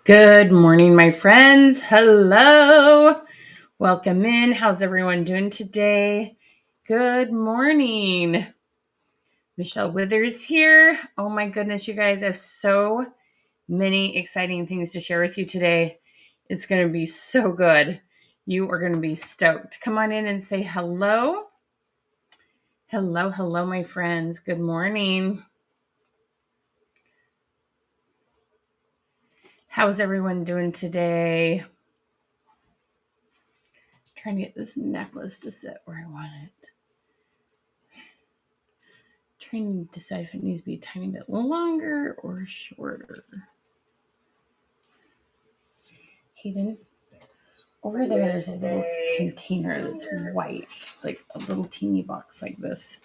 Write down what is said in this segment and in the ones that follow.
Good morning, my friends. Hello. Welcome in. How's everyone doing today? Good morning. Michelle Withers here. Oh my goodness, you guys, I have so many exciting things to share with you today. It's going to be so good. You are going to be stoked. Come on in and say hello. Hello, my friends. Good morning. How's everyone doing today? Trying to get this necklace to sit where I want it. Trying to decide if it needs to be a tiny bit longer or shorter. Hayden, over there's a little container that's white, like a little teeny box like this.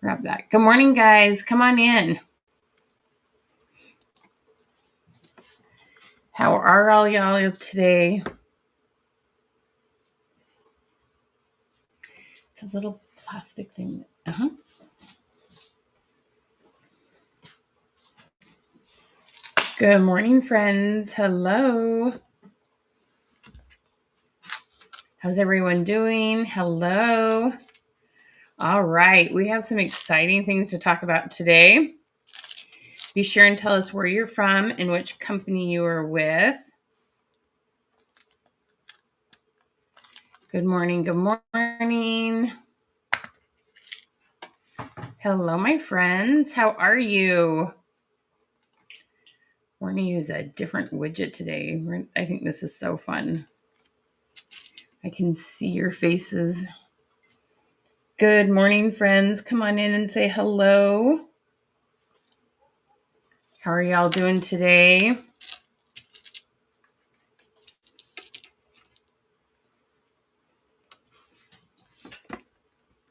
Grab that. Good morning, guys. Come on in. How are all y'all today? It's a little plastic thing. Good morning, friends. Hello. How's everyone doing? Hello. All right. We have some exciting things to talk about today. Be sure and tell us where you're from and which company you are with. Good morning. Good morning. Hello, my friends. How are you? We're going to use a different widget today. I think this is so fun. I can see your faces. Good morning, friends. Come on in and say hello. How are y'all doing today?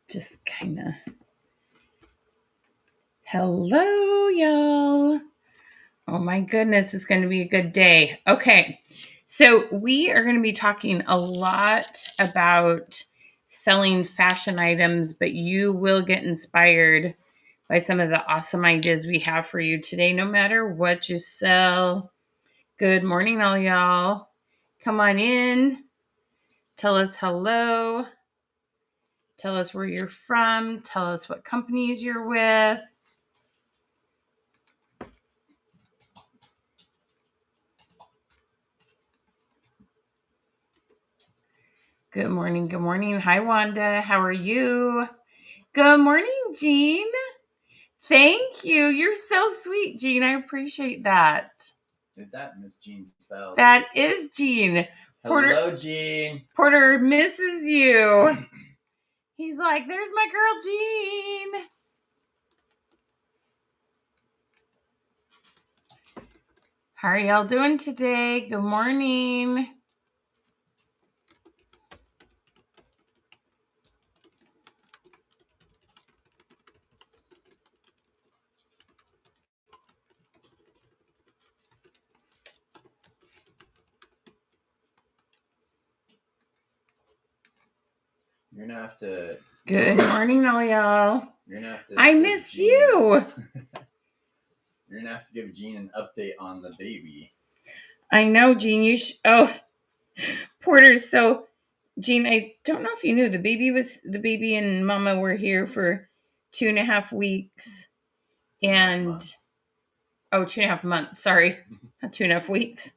Just kind of. Hello, y'all. Oh my goodness, it's going to be a good day. Okay, so we are going to be talking a lot about selling fashion items, but you will get inspired by some of the awesome ideas we have for you today, no matter what you sell. Good morning, all y'all. Come on in. Tell us hello. Tell us where you're from. Tell us what companies you're with. Good morning. Good morning. Hi, Wanda. How are you? Good morning, Jean. Thank you. You're so sweet, Jean. I appreciate that. Is that Miss Jean spelled? That is Jean. Hello, Jean. Porter misses you. He's like, there's my girl, Jean. How are y'all doing today? Good morning. You're gonna have to. Good morning, all y'all. You're gonna have to. I miss you. You're gonna have to give Jean an update on the baby. I know, Jean. Oh, Porter. So, Jean, I don't know if you knew the baby and Mama were here for 2.5 weeks, and 2.5 months. Sorry, not 2.5 weeks.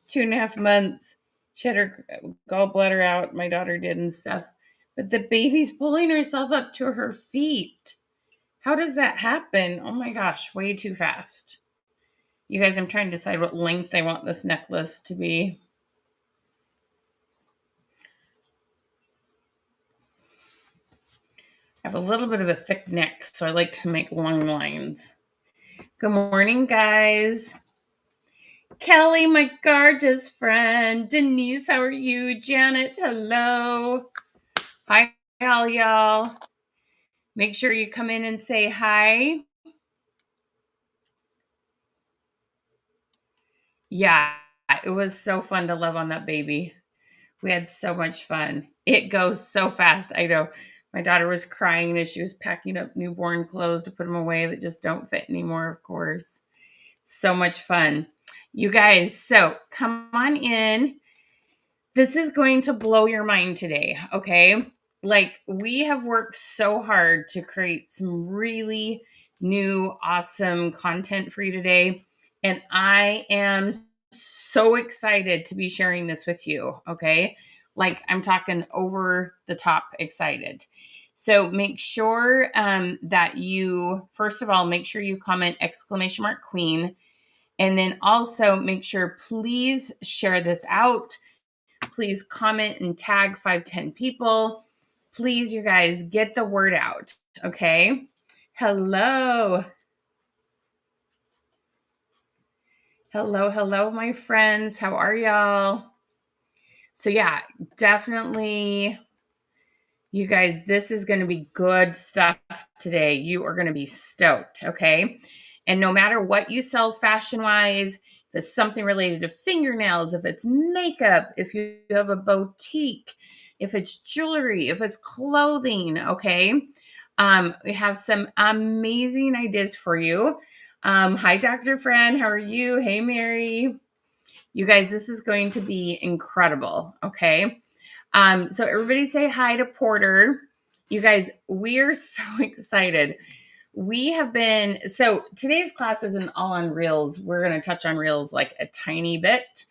2.5 months. She had her gallbladder out. My daughter did and stuff. But the baby's pulling herself up to her feet. How does that happen? Oh my gosh, way too fast. You guys, I'm trying to decide what length I want this necklace to be. I have a little bit of a thick neck, so I like to make long lines. Good morning, guys. Kelly, my gorgeous friend. Denise, how are you? Janet, hello. Hi, all y'all. Make sure you come in and say hi. Yeah, it was so fun to love on that baby. We had so much fun. It goes so fast. I know. My daughter was crying as she was packing up newborn clothes to put them away that just don't fit anymore, of course. So much fun. You guys, so come on in. This is going to blow your mind today, okay? Like, we have worked so hard to create some really new, awesome content for you today. And I am so excited to be sharing this with you, okay? Like, I'm talking over the top excited. So make sure that you, first of all, make sure you comment !queen. And then also make sure, please share this out. Please comment and tag 5-10 people. Please, you guys, get the word out. Okay. Hello. Hello, my friends. How are y'all? So, yeah, definitely, you guys, this is going to be good stuff today. You are going to be stoked. Okay. And no matter what you sell fashion wise, if it's something related to fingernails, if it's makeup, if you have a boutique, if it's jewelry, if it's clothing, okay, we have some amazing ideas for you. Hi, Dr. Fran. How are you? Hey, Mary. You guys, this is going to be incredible. Okay. So everybody say hi to Porter. You guys, we are so excited. We have been, so today's class isn't all on reels. We're going to touch on reels like a tiny bit.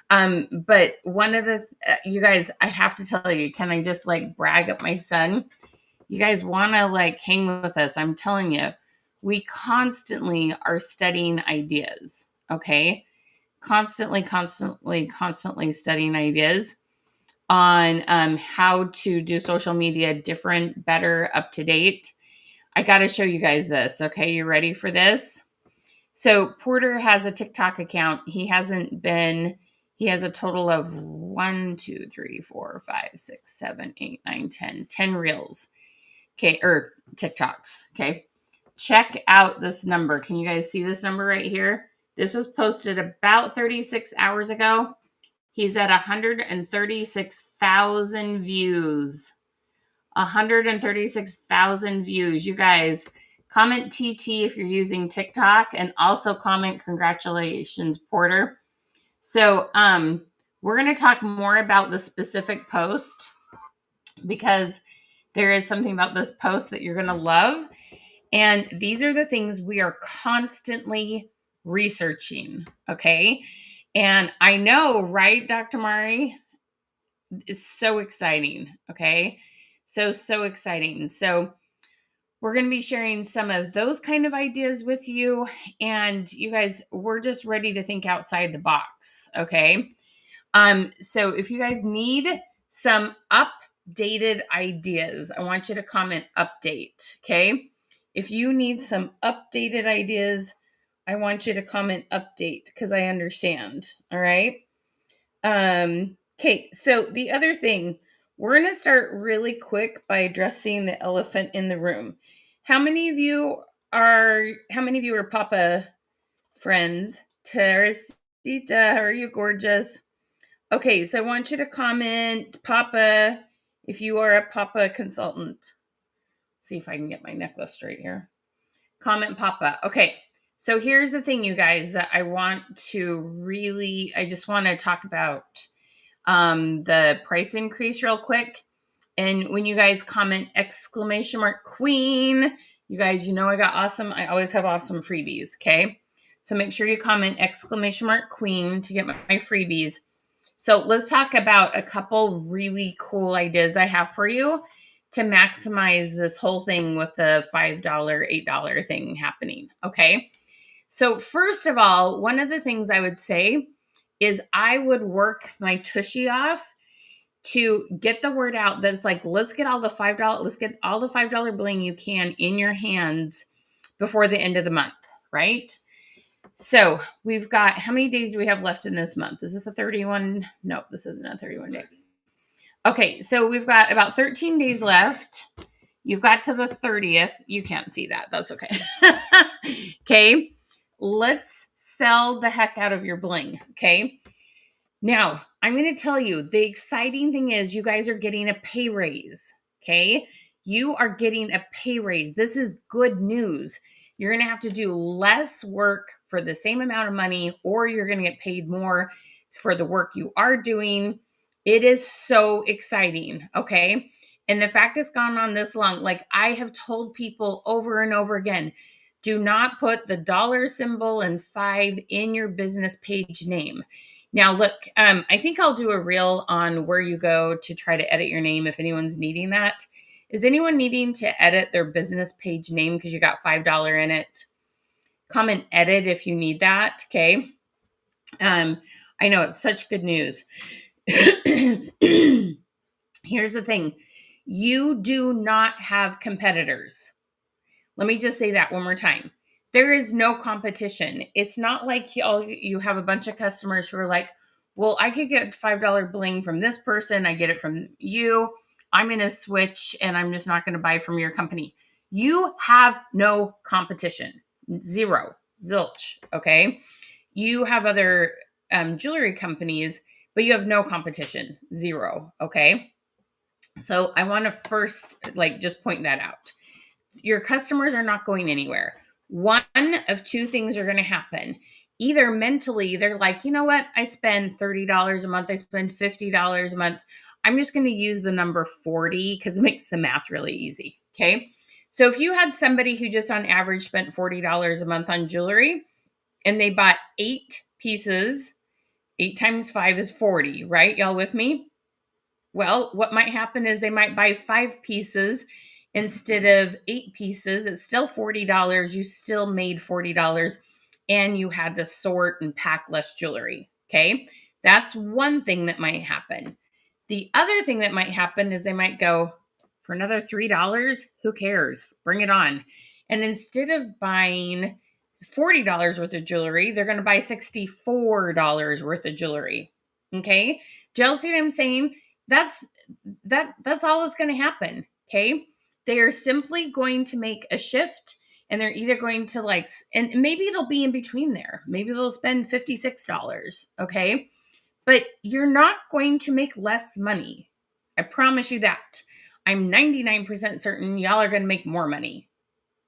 But one of the, you guys, I have to tell you, can I just like brag up my son? You guys want to like hang with us. I'm telling you, we constantly are studying ideas. Okay. Constantly studying ideas on how to do social media different, better, up to date. I got to show you guys this. Okay, you ready for this? So Porter has a TikTok account. He has a total of 1, 2, 3, 4, 5, 6, 7, 8, 9, 10 reels. Okay, or TikToks. Okay. Check out this number. Can you guys see this number right here? This was posted about 36 hours ago. He's at 136,000 views. 136,000 views. You guys, comment TT if you're using TikTok, and also comment congratulations, Porter. So, we're going to talk more about the specific post because there is something about this post that you're going to love. And these are the things we are constantly researching. Okay. And I know, right, Dr. Mari? It's so exciting. Okay. So exciting. So we're going to be sharing some of those kind of ideas with you. And you guys, we're just ready to think outside the box. Okay. So if you guys need some updated ideas, I want you to comment update. Okay. If you need some updated ideas, I want you to comment update because I understand. All right. Okay, so the other thing, we're going to start really quick by addressing the elephant in the room. How many of you are Papa friends? Teresita, how are you, gorgeous? Okay, so I want you to comment Papa if you are a Papa consultant. Let's see if I can get my necklace straight here. Comment Papa. Okay, so here's the thing, you guys, that I just want to talk about the price increase real quick. And when you guys comment !queen, you guys, you know I got awesome. I always have awesome freebies. Okay. So make sure you comment !queen to get my freebies. So let's talk about a couple really cool ideas I have for you to maximize this whole thing with the $5, $8 thing happening. Okay. So first of all, one of the things I would say is I would work my tushy off to get the word out that's like, let's get all the $5 bling you can in your hands before the end of the month, right? So we've got, how many days do we have left in this month? Is this a 31? No, this isn't a 31 day. Okay, so we've got about 13 days left. You've got to the 30th. You can't see that. That's okay. Okay, let's sell the heck out of your bling. Okay. Now, I'm going to tell you, the exciting thing is you guys are getting a pay raise. Okay. You are getting a pay raise. This is good news. You're going to have to do less work for the same amount of money, or you're going to get paid more for the work you are doing. It is so exciting. Okay. And the fact it's gone on this long, like I have told people over and over again, do not put the dollar symbol and 5 in your business page name. Now, look, I think I'll do a reel on where you go to try to edit your name if anyone's needing that. Is anyone needing to edit their business page name because you got $5 in it? Comment edit if you need that. Okay. I know it's such good news. Here's the thing. You do not have competitors. Let me just say that one more time. There is no competition. It's not like you have a bunch of customers who are like, well, I could get $5 bling from this person. I get it from you. I'm going to switch and I'm just not going to buy from your company. You have no competition. Zero. Zilch. Okay. You have other jewelry companies, but you have no competition. Zero. Okay. So I want to first just point that out. Your customers are not going anywhere. One of two things are going to happen. Either mentally, they're like, you know what? I spend $30 a month. I spend $50 a month. I'm just going to use the number 40 because it makes the math really easy. Okay. So if you had somebody who just on average spent $40 a month on jewelry and they bought 8 pieces, 8 times 5 is 40, right? Y'all with me? Well, what might happen is they might buy 5 pieces instead of 8 pieces. It's still $40. You still made $40 and you had to sort and pack less jewelry. Okay. That's one thing that might happen. The other thing that might happen is they might go, for another $3, who cares? Bring it on. And instead of buying $40 worth of jewelry, they're going to buy $64 worth of jewelry. Okay. Do y'all see what I'm saying? That's all that's going to happen. Okay. They are simply going to make a shift and they're either going to and maybe it'll be in between there. Maybe they'll spend $56. Okay. But you're not going to make less money. I promise you that. I'm 99% certain y'all are going to make more money.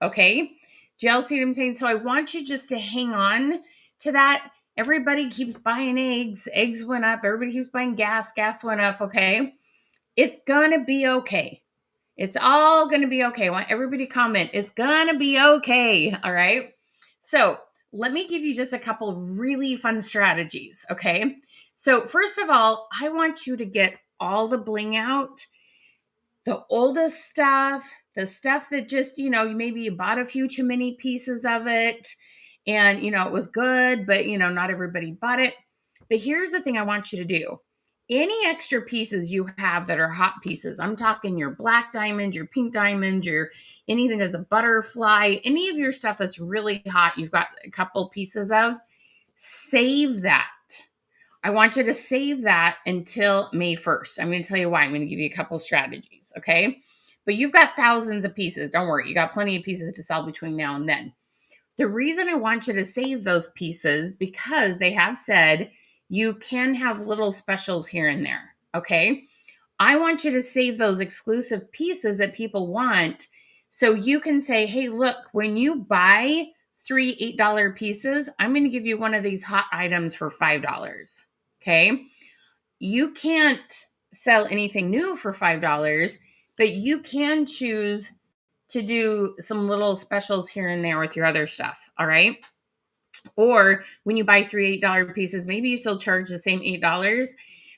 Okay. Do y'all see what I'm saying? So I want you just to hang on to that. Everybody keeps buying eggs. Eggs went up. Everybody keeps buying gas. Gas went up. Okay. It's going to be okay. It's all going to be okay. I want everybody to comment. It's going to be okay. All right. So let me give you just a couple really fun strategies. Okay. So first of all, I want you to get all the bling out, the oldest stuff, the stuff that just, maybe you bought a few too many pieces of it and, it was good, but, not everybody bought it. But here's the thing I want you to do. Any extra pieces you have that are hot pieces, I'm talking your black diamond, your pink diamond, your anything that's a butterfly, any of your stuff that's really hot, you've got a couple pieces of, save that. I want you to save that until May 1st. I'm going to tell you why. I'm going to give you a couple strategies, okay? But you've got thousands of pieces. Don't worry. You got plenty of pieces to sell between now and then. The reason I want you to save those pieces because they have said you can have little specials here and there, okay? I want you to save those exclusive pieces that people want so you can say, hey, look, when you buy 3 $8 pieces, I'm going to give you one of these hot items for $5. Okay. You can't sell anything new for $5, but you can choose to do some little specials here and there with your other stuff. All right. Or when you buy 3 $8 pieces, maybe you still charge the same $8,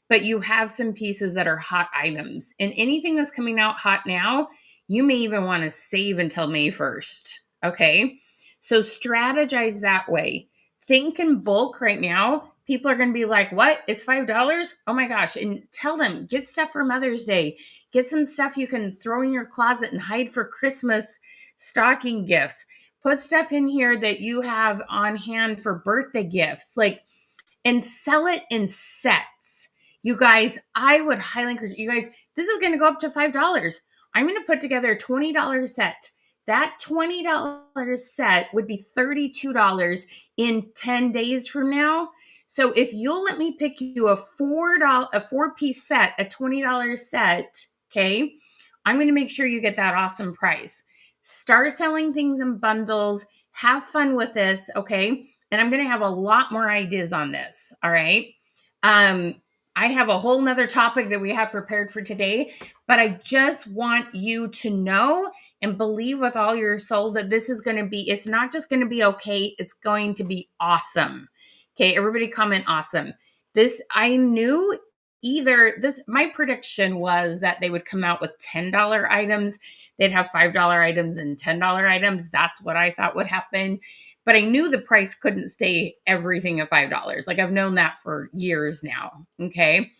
but you have some pieces that are hot items. And anything that's coming out hot now, you may even want to save until May 1st. Okay. So strategize that way. Think in bulk right now. People are going to be like, what? It's $5? Oh my gosh. And tell them, get stuff for Mother's Day. Get some stuff you can throw in your closet and hide for Christmas stocking gifts. Put stuff in here that you have on hand for birthday gifts, and sell it in sets. You guys, I would highly encourage you guys, this is going to go up to $5. I'm going to put together a $20 set. That $20 set would be $32 in 10 days from now. So if you'll let me pick you a four-piece set, a $20 set, okay, I'm going to make sure you get that awesome price. Start selling things in bundles. have fun with this, okay? And I'm going to have a lot more ideas on this, all right? Um, I have a whole nother topic that we have prepared for today, but I just want you to know and believe with all your soul that this is going to be, it's not just going to be okay, it's going to be awesome. Okay, everybody comment awesome. This, I knew either this, my prediction was that they would come out with $10 items. They'd have $5 items and $10 items. That's what I thought would happen. But I knew the price couldn't stay everything at $5. Like I've known that for years now. Okay.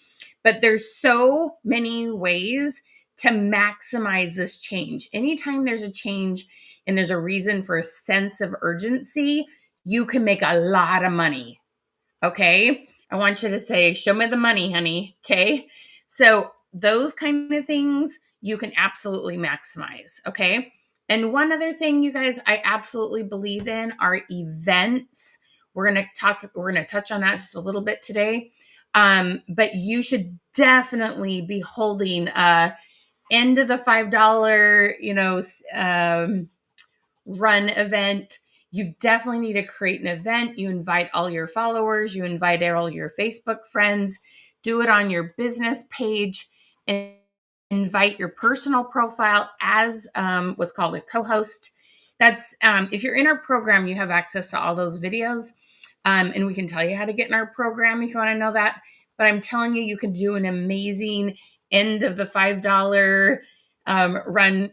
But there's so many ways to maximize this change. Anytime there's a change and there's a reason for a sense of urgency, you can make a lot of money. Okay. I want you to say, show me the money, honey. Okay. So those kind of things you can absolutely maximize. Okay. And one other thing, you guys, I absolutely believe in are events. We're going to touch on that just a little bit today. But you should definitely be holding end of the $5, run event. You definitely need to create an event. You invite all your followers, you invite all your Facebook friends, do it on your business page, and invite your personal profile as what's called a co-host. That's if you're in our program, you have access to all those videos, and we can tell you how to get in our program if you want to know that. But I'm telling you, you can do an amazing end of the $5 run.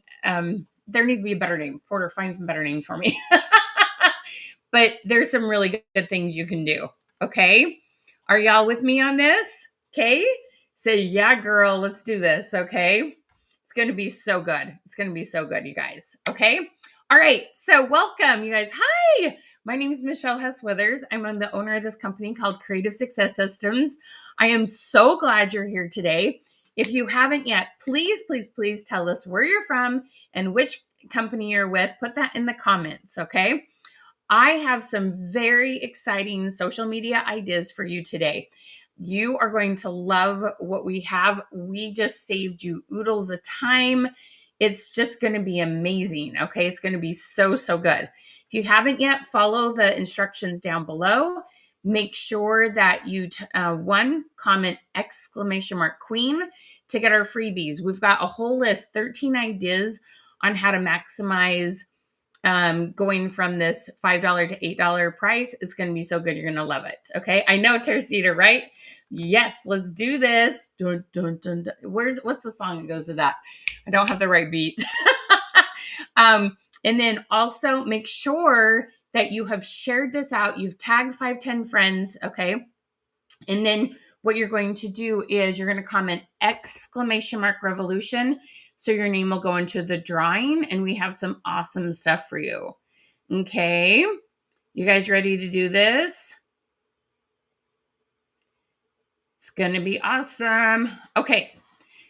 There needs to be a better name. Porter, find some better names for me. But there's some really good things you can do. Okay. Are y'all with me on this? Okay. Say, yeah, girl, let's do this. Okay. It's going to be so good. It's going to be so good, you guys. Okay. All right. So welcome, you guys. Hi. My name is Michelle Hess Withers. I'm the owner of this company called Creative Success Systems. I am so glad you're here today. If you haven't yet, please, please, please tell us where you're from and which company you're with. Put that in the comments, okay? I have some very exciting social media ideas for you today. You are going to love what we have. We just saved you oodles of time. It's just going to be amazing, okay? It's going to be so, so good. If you haven't yet, follow the instructions down below. Make sure that you, comment ~queen to get our freebies. We've got a whole list, 13 ideas on how to maximize going from this $5 to $8 price. It's going to be so good. You're going to love it. Okay. I know, Teresita, right? Yes, let's do this. Dun, dun, dun, dun. What's the song that goes to that? I don't have the right beat. And then also make sure that you have shared this out. You've tagged 5-10 friends. Okay. And then what you're going to do is you're going to comment !revolution. So your name will go into the drawing and we have some awesome stuff for you. Okay. You guys ready to do this? It's going to be awesome. Okay.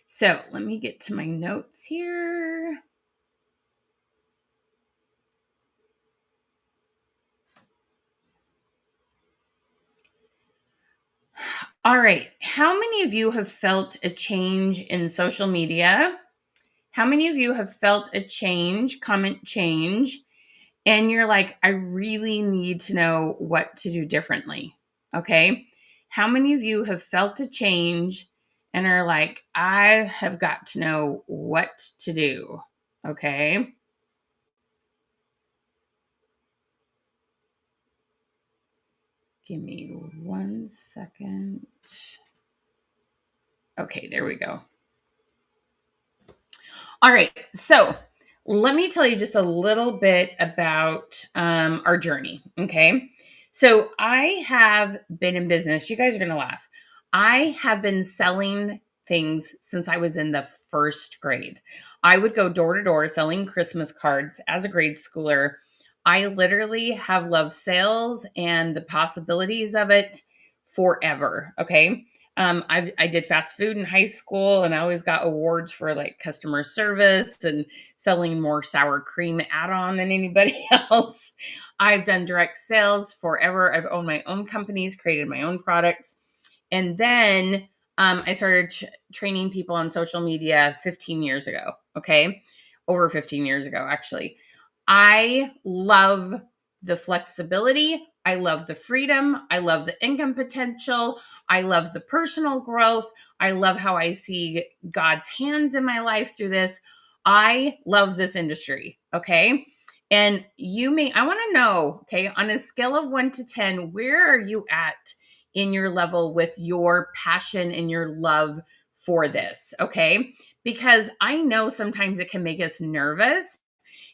So let me get to my notes here. All right. How many of you have felt a change in social media? How many of you have felt a change, comment change, and you're like, I really need to know what to do differently? Okay. How many of you have felt a change and are like, I have got to know what to do? Okay. Give me 1 second. Okay, there we go. All right. So let me tell you just a little bit about our journey. Okay. So I have been in business. You guys are going to laugh. I have been selling things since I was in the first grade. I would go door to door selling Christmas cards as a grade schooler. I literally have loved sales and the possibilities of it forever. Okay. I did fast food in high school and I always got awards for like customer service and selling more sour cream add-on than anybody else. I've done direct sales forever. I've owned my own companies, created my own products. And then I started training people on social media 15 years ago. Okay. Over 15 years ago, actually. I love the flexibility. I love the freedom. I love the income potential. I love the personal growth. I love how I see God's hands in my life through this. I love this industry. Okay. And I want to know, okay, on a scale of 1 to 10, where are you at in your level with your passion and your love for this? Okay. Because I know sometimes it can make us nervous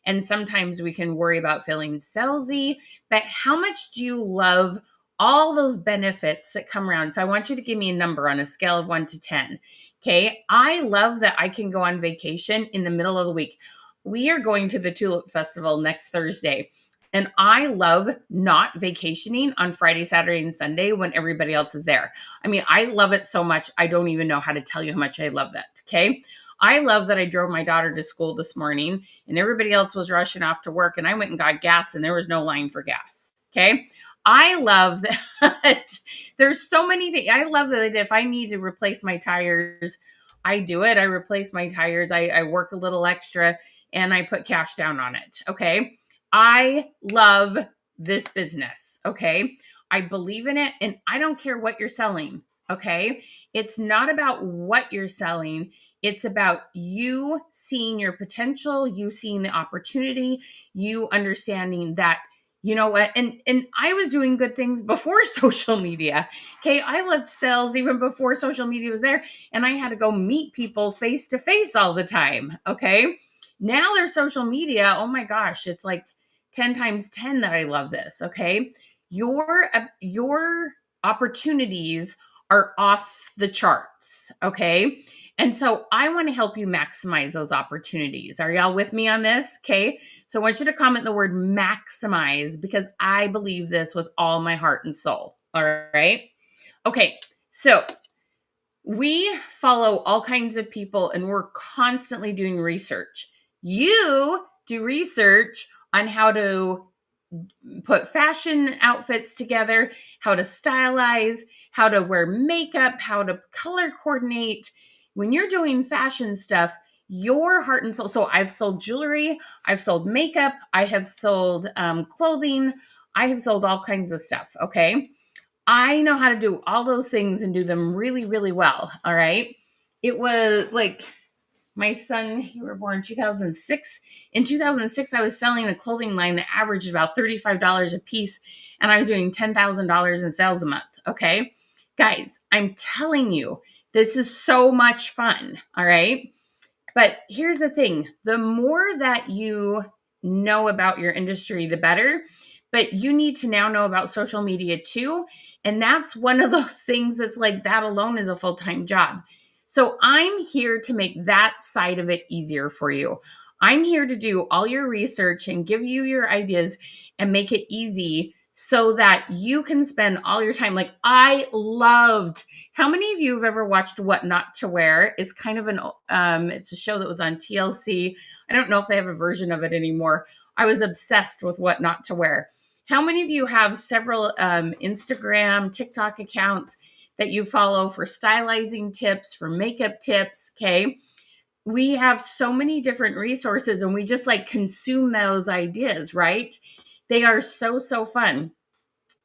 and sometimes we can worry about feeling salesy, but how much do you love all those benefits that come around? So I want you to give me a number on a scale of 1 to 10. Okay. I love that I can go on vacation in the middle of the week. We are going to the Tulip Festival next Thursday. And I love not vacationing on Friday, Saturday, and Sunday when everybody else is there. I mean, I love it so much. I don't even know how to tell you how much I love that. Okay. I love that I drove my daughter to school this morning and everybody else was rushing off to work and I went and got gas and there was no line for gas. Okay. I love that. There's so many things. I love that if I need to replace my tires, I do it. I replace my tires. I work a little extra and I put cash down on it. Okay. I love this business. Okay. I believe in it and I don't care what you're selling. Okay. It's not about what you're selling. It's about you seeing your potential, you seeing the opportunity, you understanding that, you know what, and I was doing good things before social media. Okay. I loved sales even before social media was there. And I had to go meet people face to face all the time. Okay. Now there's social media. Oh my gosh. It's like 10 times 10 that I love this. Okay. Your opportunities are off the charts. Okay. And so I want to help you maximize those opportunities. Are y'all with me on this? Okay. So I want you to comment the word maximize because I believe this with all my heart and soul. All right. Okay. So we follow all kinds of people and we're constantly doing research. You do research on how to put fashion outfits together, how to stylize, how to wear makeup, how to color coordinate. When you're doing fashion stuff, your heart and soul. So I've sold jewelry, I've sold makeup, I have sold clothing, I have sold all kinds of stuff. Okay. I know how to do all those things and do them really, really well. All right. It was like my son, you were born in 2006. In 2006, I was selling a clothing line that averaged about $35 a piece, and I was doing $10,000 in sales a month. Okay. Guys, I'm telling you, this is so much fun. All right. But here's the thing, the more that you know about your industry, the better. But you need to now know about social media too. And that's one of those things that's like that alone is a full-time job. So I'm here to make that side of it easier for you. I'm here to do all your research and give you your ideas and make it easy so that you can spend all your time. Like I loved, how many of you have ever watched What Not to Wear? It's kind of it's a show that was on TLC. I don't know if they have a version of it anymore. I was obsessed with What Not to Wear. How many of you have several Instagram, TikTok accounts that you follow for stylizing tips, for makeup tips? Okay. We have so many different resources and we just like consume those ideas, right? They are so, so fun.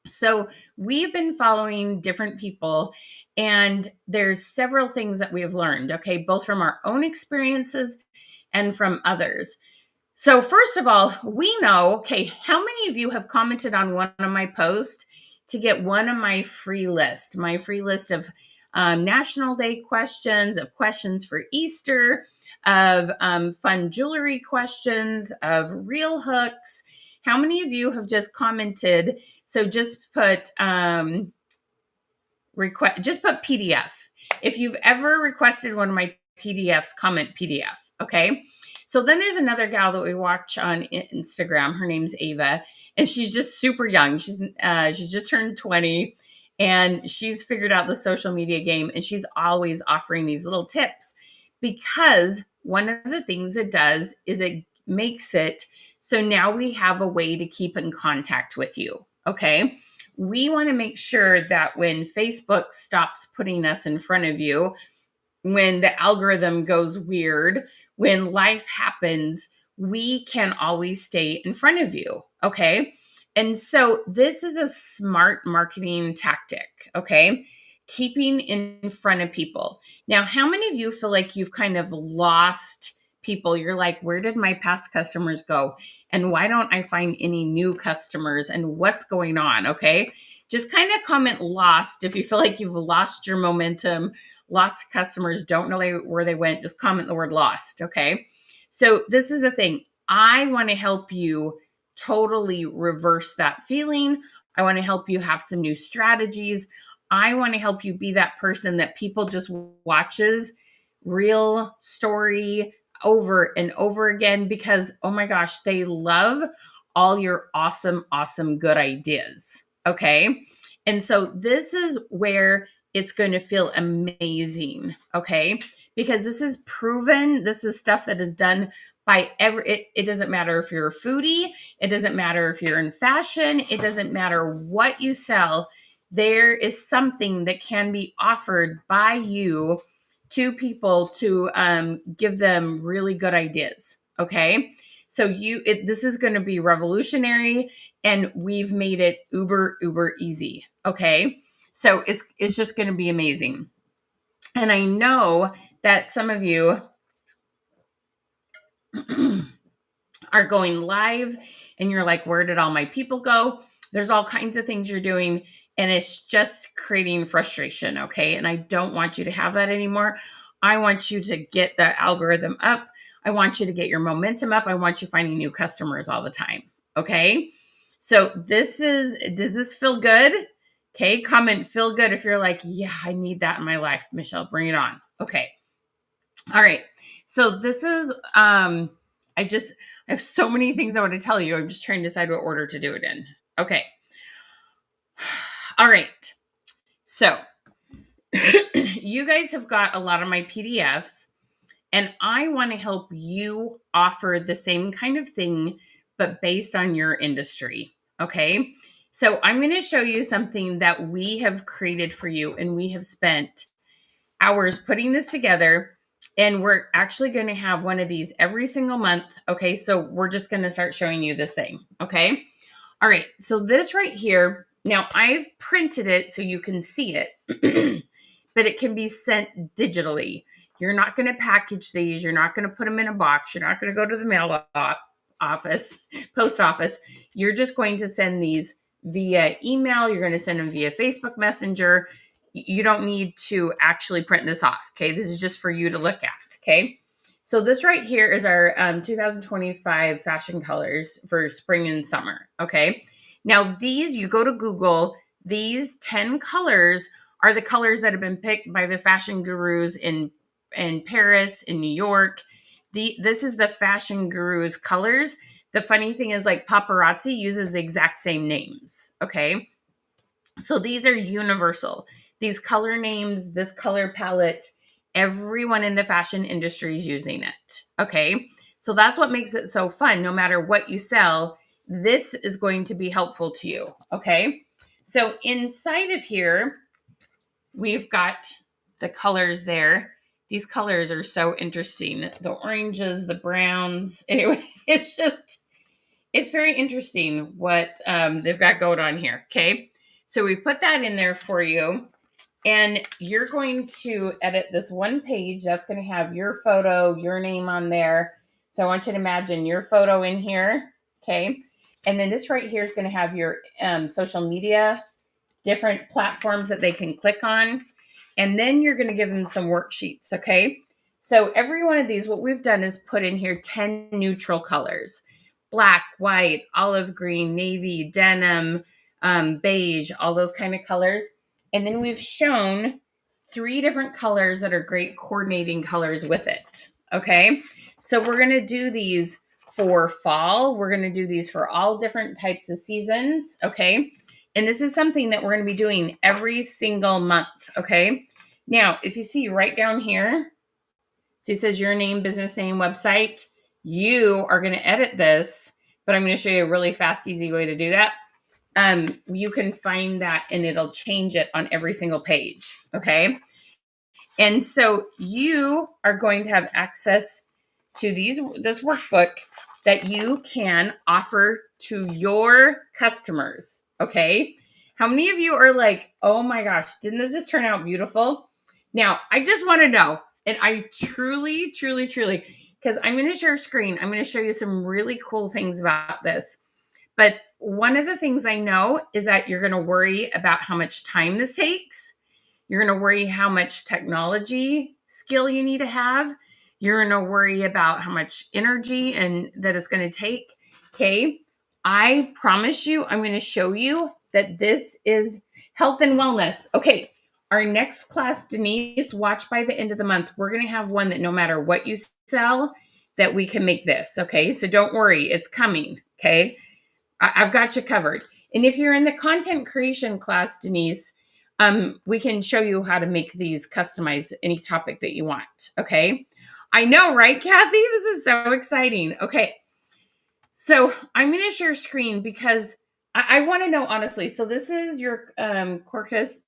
So we've been following different people and there's several things that we have learned, okay, both from our own experiences and from others. So first of all, we know, okay, how many of you have commented on one of my posts to get one of my free list of National Day questions, of questions for Easter, of fun jewelry questions, of reel hooks. How many of you have just commented? So just put just put PDF. If you've ever requested one of my PDFs, comment PDF. Okay. So then there's another gal that we watch on Instagram. Her name's Ava, and she's just super young. She's just turned 20, and she's figured out the social media game, and she's always offering these little tips because one of the things it does is it makes it so now we have a way to keep in contact with you. Okay. We want to make sure that when Facebook stops putting us in front of you, when the algorithm goes weird, when life happens, we can always stay in front of you. Okay. And so this is a smart marketing tactic, okay? Keeping in front of people. Now, how many of you feel like you've kind of lost people? You're like, where did my past customers go? And why don't I find any new customers? And what's going on? Okay. Just kind of comment lost. If you feel like you've lost your momentum, lost customers, don't know where they went, just comment the word lost. Okay. So this is the thing. I want to help you totally reverse that feeling. I want to help you have some new strategies. I want to help you be that person that people just watches real story over and over again because, oh my gosh, they love all your awesome, awesome, good ideas. Okay. And so this is where it's going to feel amazing. Okay. Because this is proven, this is stuff that is done by it doesn't matter if you're a foodie, it doesn't matter if you're in fashion, it doesn't matter what you sell. There is something that can be offered by you to people to give them really good ideas. Okay. So this is going to be revolutionary and we've made it uber easy. Okay. So it's just going to be amazing. And I know that some of you are going live and you're like, where did all my people go? There's all kinds of things you're doing and it's just creating frustration. Okay. And I don't want you to have that anymore. I want you to get the algorithm up. I want you to get your momentum up. I want you finding new customers all the time. Okay. So does this feel good? Okay. Comment feel good if you're like, yeah, I need that in my life. Michelle, bring it on. Okay. All right. So this is, I have so many things I want to tell you. I'm just trying to decide what order to do it in. Okay. All right. So you guys have got a lot of my PDFs and I want to help you offer the same kind of thing, but based on your industry. Okay. So I'm going to show you something that we have created for you and we have spent hours putting this together. And we're actually going to have one of these every single month. Okay. So we're just going to start showing you this thing. Okay. All right. So this right here, now I've printed it so you can see it, but it can be sent digitally. You're not going to package these. You're not going to put them in a box. You're not going to go to the mail office, post office. You're just going to send these via email. You're going to send them via Facebook Messenger. You don't need to actually print this off. Okay. This is just for you to look at. Okay. So this right here is our 2025 fashion colors for spring and summer. Okay. Now these, you go to Google, these 10 colors are the colors that have been picked by the fashion gurus in Paris, in New York. This is the fashion gurus colors. The funny thing is like paparazzi uses the exact same names. Okay. So these are universal. These color names, this color palette, everyone in the fashion industry is using it. Okay. So that's what makes it so fun. No matter what you sell, this is going to be helpful to you. Okay. So inside of here, we've got the colors there. These colors are so interesting. The oranges, the browns. Anyway, it's very interesting what they've got going on here. Okay. So we put that in there for you. And you're going to edit this one page. That's going to have your photo, your name on there. So I want you to imagine your photo in here. Okay. And then this right here is going to have your social media, different platforms that they can click on. And then you're going to give them some worksheets. Okay. So every one of these, what we've done is put in here 10 neutral colors: black, white, olive green, navy, denim, beige, all those kind of colors. And then we've shown 3 different colors that are great coordinating colors with it. Okay. So we're going to do these for fall. We're going to do these for all different types of seasons. Okay. And this is something that we're going to be doing every single month. Okay. Now, if you see right down here, so it says your name, business name, website, you are going to edit this, but I'm going to show you a really fast, easy way to do that. You can find that and it'll change it on every single page. Okay. And so you are going to have access to this workbook that you can offer to your customers. Okay. How many of you are like, oh my gosh, didn't this just turn out beautiful? Now, I just want to know, and I truly, truly, truly, because I'm going to share a screen. I'm going to show you some really cool things about this. But one of the things I know is that you're going to worry about how much time this takes. You're going to worry how much technology skill you need to have. You're going to worry about how much energy and that it's going to take. Okay. I promise you, I'm going to show you that this is health and wellness. Okay. Our next class, Denise, watch by the end of the month. We're going to have one that no matter what you sell, that we can make this. Okay. So don't worry. It's coming. Okay. I've got you covered. And if you're in the content creation class, Denise, we can show you how to make these customize any topic that you want. Okay. I know, right, Kathy? This is so exciting. Okay. So I'm going to share screen because I want to know honestly. So this is your Corcus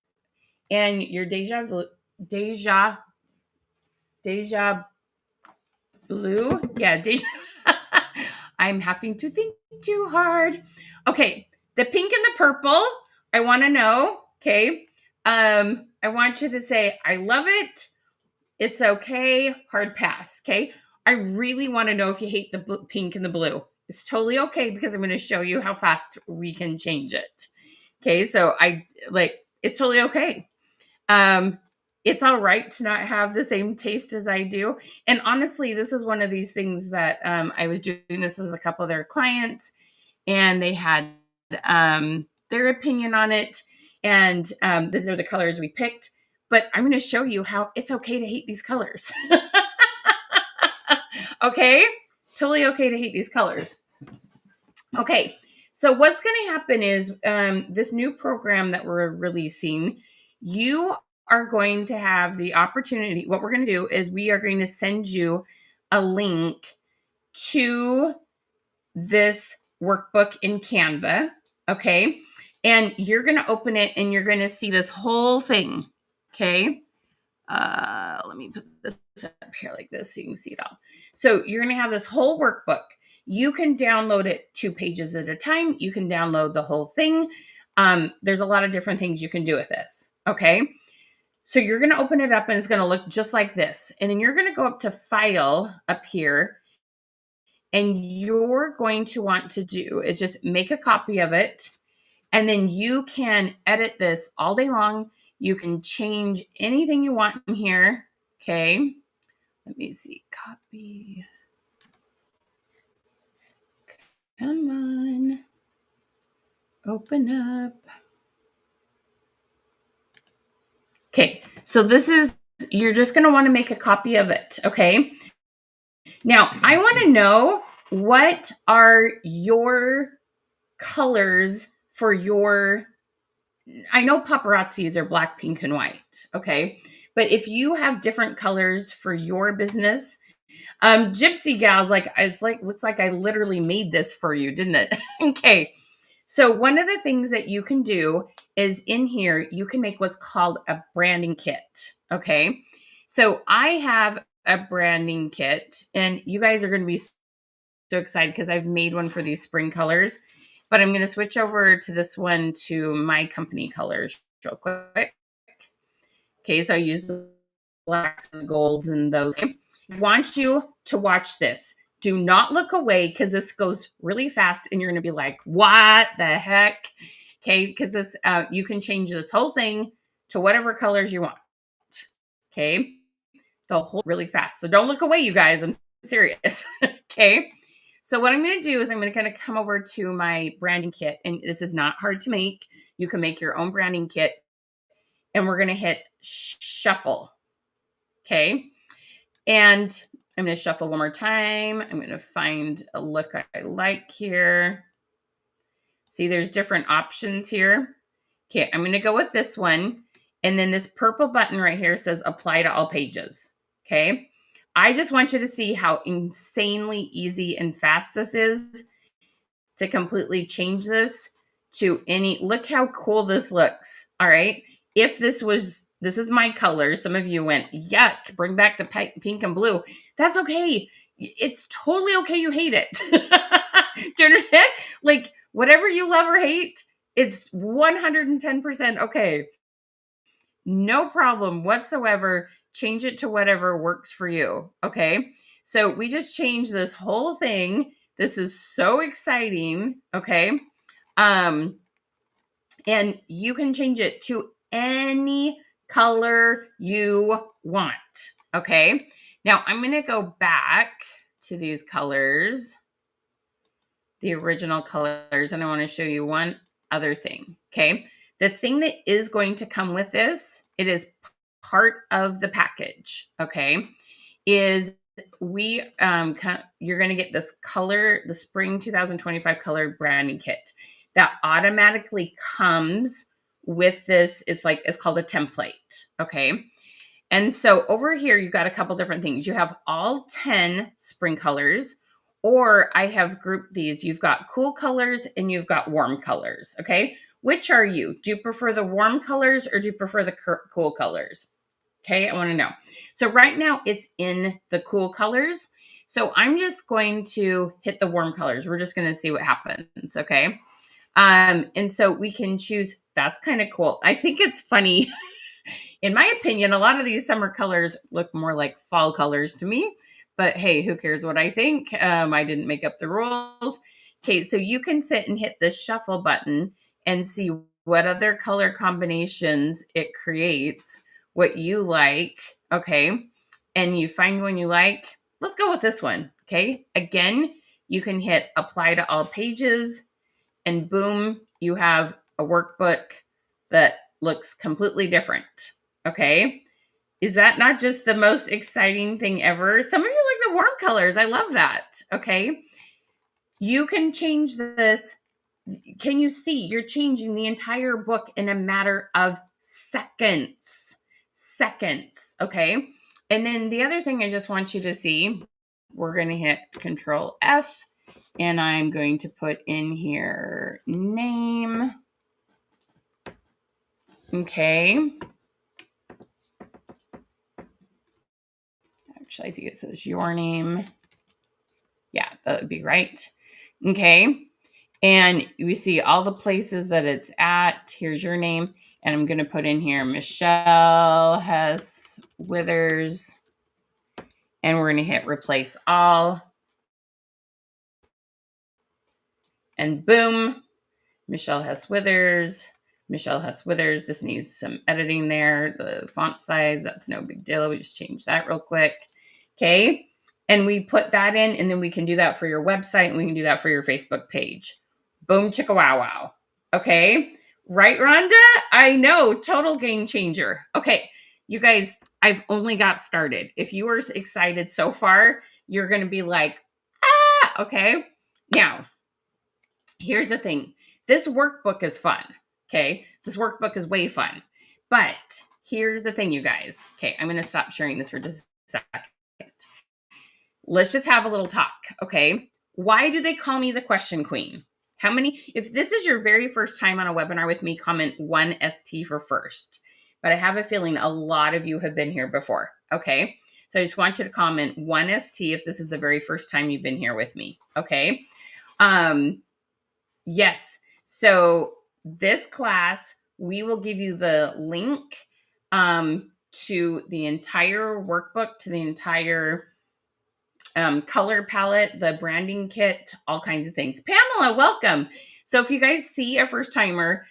and your Deja Blue. Yeah, Deja. I'm having to think too hard. Okay, the pink and the purple. I want to know. Okay. I want you to say, I love it. It's okay. Hard pass. Okay. I really want to know if you hate the pink and the blue. It's totally okay because I'm going to show you how fast we can change it. Okay. So it's totally okay. It's all right to not have the same taste as I do. And honestly, this is one of these things that I was doing this with a couple of their clients and they had their opinion on it. And these are the colors we picked. But I'm going to show you how it's okay to hate these colors. Okay? Totally okay to hate these colors. Okay. So what's going to happen is this new program that we're releasing, you are going to have the opportunity. What we're going to do is we are going to send you a link to this workbook in Canva. Okay. And you're going to open it and you're going to see this whole thing. Okay. Let me put this up here like this so you can see it all. So you're going to have this whole workbook. You can download it 2 pages at a time. You can download the whole thing. There's a lot of different things you can do with this. Okay. So you're going to open it up and it's going to look just like this. And then you're going to go up to File up here. And you're going to want to do is just make a copy of it. And then you can edit this all day long. You can change anything you want in here. Okay. Let me see. Copy. Come on. Open up. Okay. So this is, you're just going to want to make a copy of it. Okay. Now, I want to know what are your colors for your, I know paparazzis are black, pink, and white. Okay. But if you have different colors for your business, Gypsy Gals, looks like I literally made this for you, didn't it? Okay. So one of the things that you can do is in here, you can make what's called a branding kit. Okay. So I have a branding kit and you guys are going to be so excited because I've made one for these spring colors, but I'm going to switch over to this one to my company colors real quick. Okay. So I use the blacks and the golds and those. I want you to watch this. Do not look away because this goes really fast and you're going to be like, what the heck? Okay. Because this, you can change this whole thing to whatever colors you want. Okay. The whole really fast. So don't look away, you guys. I'm serious. Okay. So what I'm going to do is I'm going to kind of come over to my branding kit. And this is not hard to make. You can make your own branding kit. And we're going to hit shuffle. Okay. And I'm going to shuffle one more time. I'm going to find a look I like here. See, there's different options here. Okay, I'm going to go with this one. And then this purple button right here says apply to all pages. Okay. I just want you to see how insanely easy and fast this is to completely change this to any, look how cool this looks. All right. If this is my color. Some of you went, yuck, bring back the pink and blue. That's okay. It's totally okay. You hate it. Do you understand? Like, whatever you love or hate, it's 110% okay. No problem whatsoever. Change it to whatever works for you. Okay. So we just changed this whole thing. This is so exciting. Okay. Um, and you can change it to any color you want. Okay. Now I'm going to go back to these colors, the original colors, and I want to show you one other thing. Okay. The thing that is going to come with this, it is part of the package. Okay. Is you're going to get this color, the spring 2025 color branding kit that automatically comes with this. It's called a template. Okay. And so over here, you've got a couple different things. You have all 10 spring colors, or I have grouped these. You've got cool colors and you've got warm colors. Okay. Which are you? Do you prefer the warm colors or do you prefer the cool colors? Okay. I want to know. So right now it's in the cool colors. So I'm just going to hit the warm colors. We're just going to see what happens. Okay. And so we can choose. That's kind of cool. I think it's funny. In my opinion, a lot of these summer colors look more like fall colors to me, but hey, who cares what I think? I didn't make up the rules. Okay, so you can sit and hit the shuffle button and see what other color combinations it creates, what you like, okay? And you find one you like. Let's go with this one, okay? Again, you can hit apply to all pages, and boom, you have a workbook that looks completely different. Okay. Is that not just the most exciting thing ever? Some of you like the warm colors. I love that. Okay. You can change this. Can you see? You're changing the entire book in a matter of seconds. Seconds. Okay. And then the other thing I just want you to see, we're going to hit Control F and I'm going to put in here name. Okay. Actually, I think it says your name. Yeah, that would be right. Okay. And you see all the places that it's at. Here's your name. And I'm going to put in here Michelle Hess Withers. And we're going to hit replace all. And boom, Michelle Hess Withers. Michelle Hess Withers. This needs some editing there. The font size, that's no big deal. We just change that real quick. Okay. And we put that in, and then we can do that for your website, and we can do that for your Facebook page. Boom, chicka wow wow. Okay. Right, Rhonda? I know. Total game changer. Okay. You guys, I've only got started. If you are excited so far, you're going to be like, ah, okay. Now, here's the thing. This workbook is fun. Okay. This workbook is way fun. But here's the thing, you guys. Okay. I'm going to stop sharing this for just a second. Let's just have a little talk. Okay. Why do they call me the question queen? How many, if this is your very first time on a webinar with me, comment 1ST for first. But I have a feeling a lot of you have been here before. Okay. So I just want you to comment 1ST if this is the very first time you've been here with me. Okay. Yes. So this class, we will give you the link to the entire workbook, to the entire color palette, the branding kit, all kinds of things. Pamela, welcome. So if you guys see a first timer,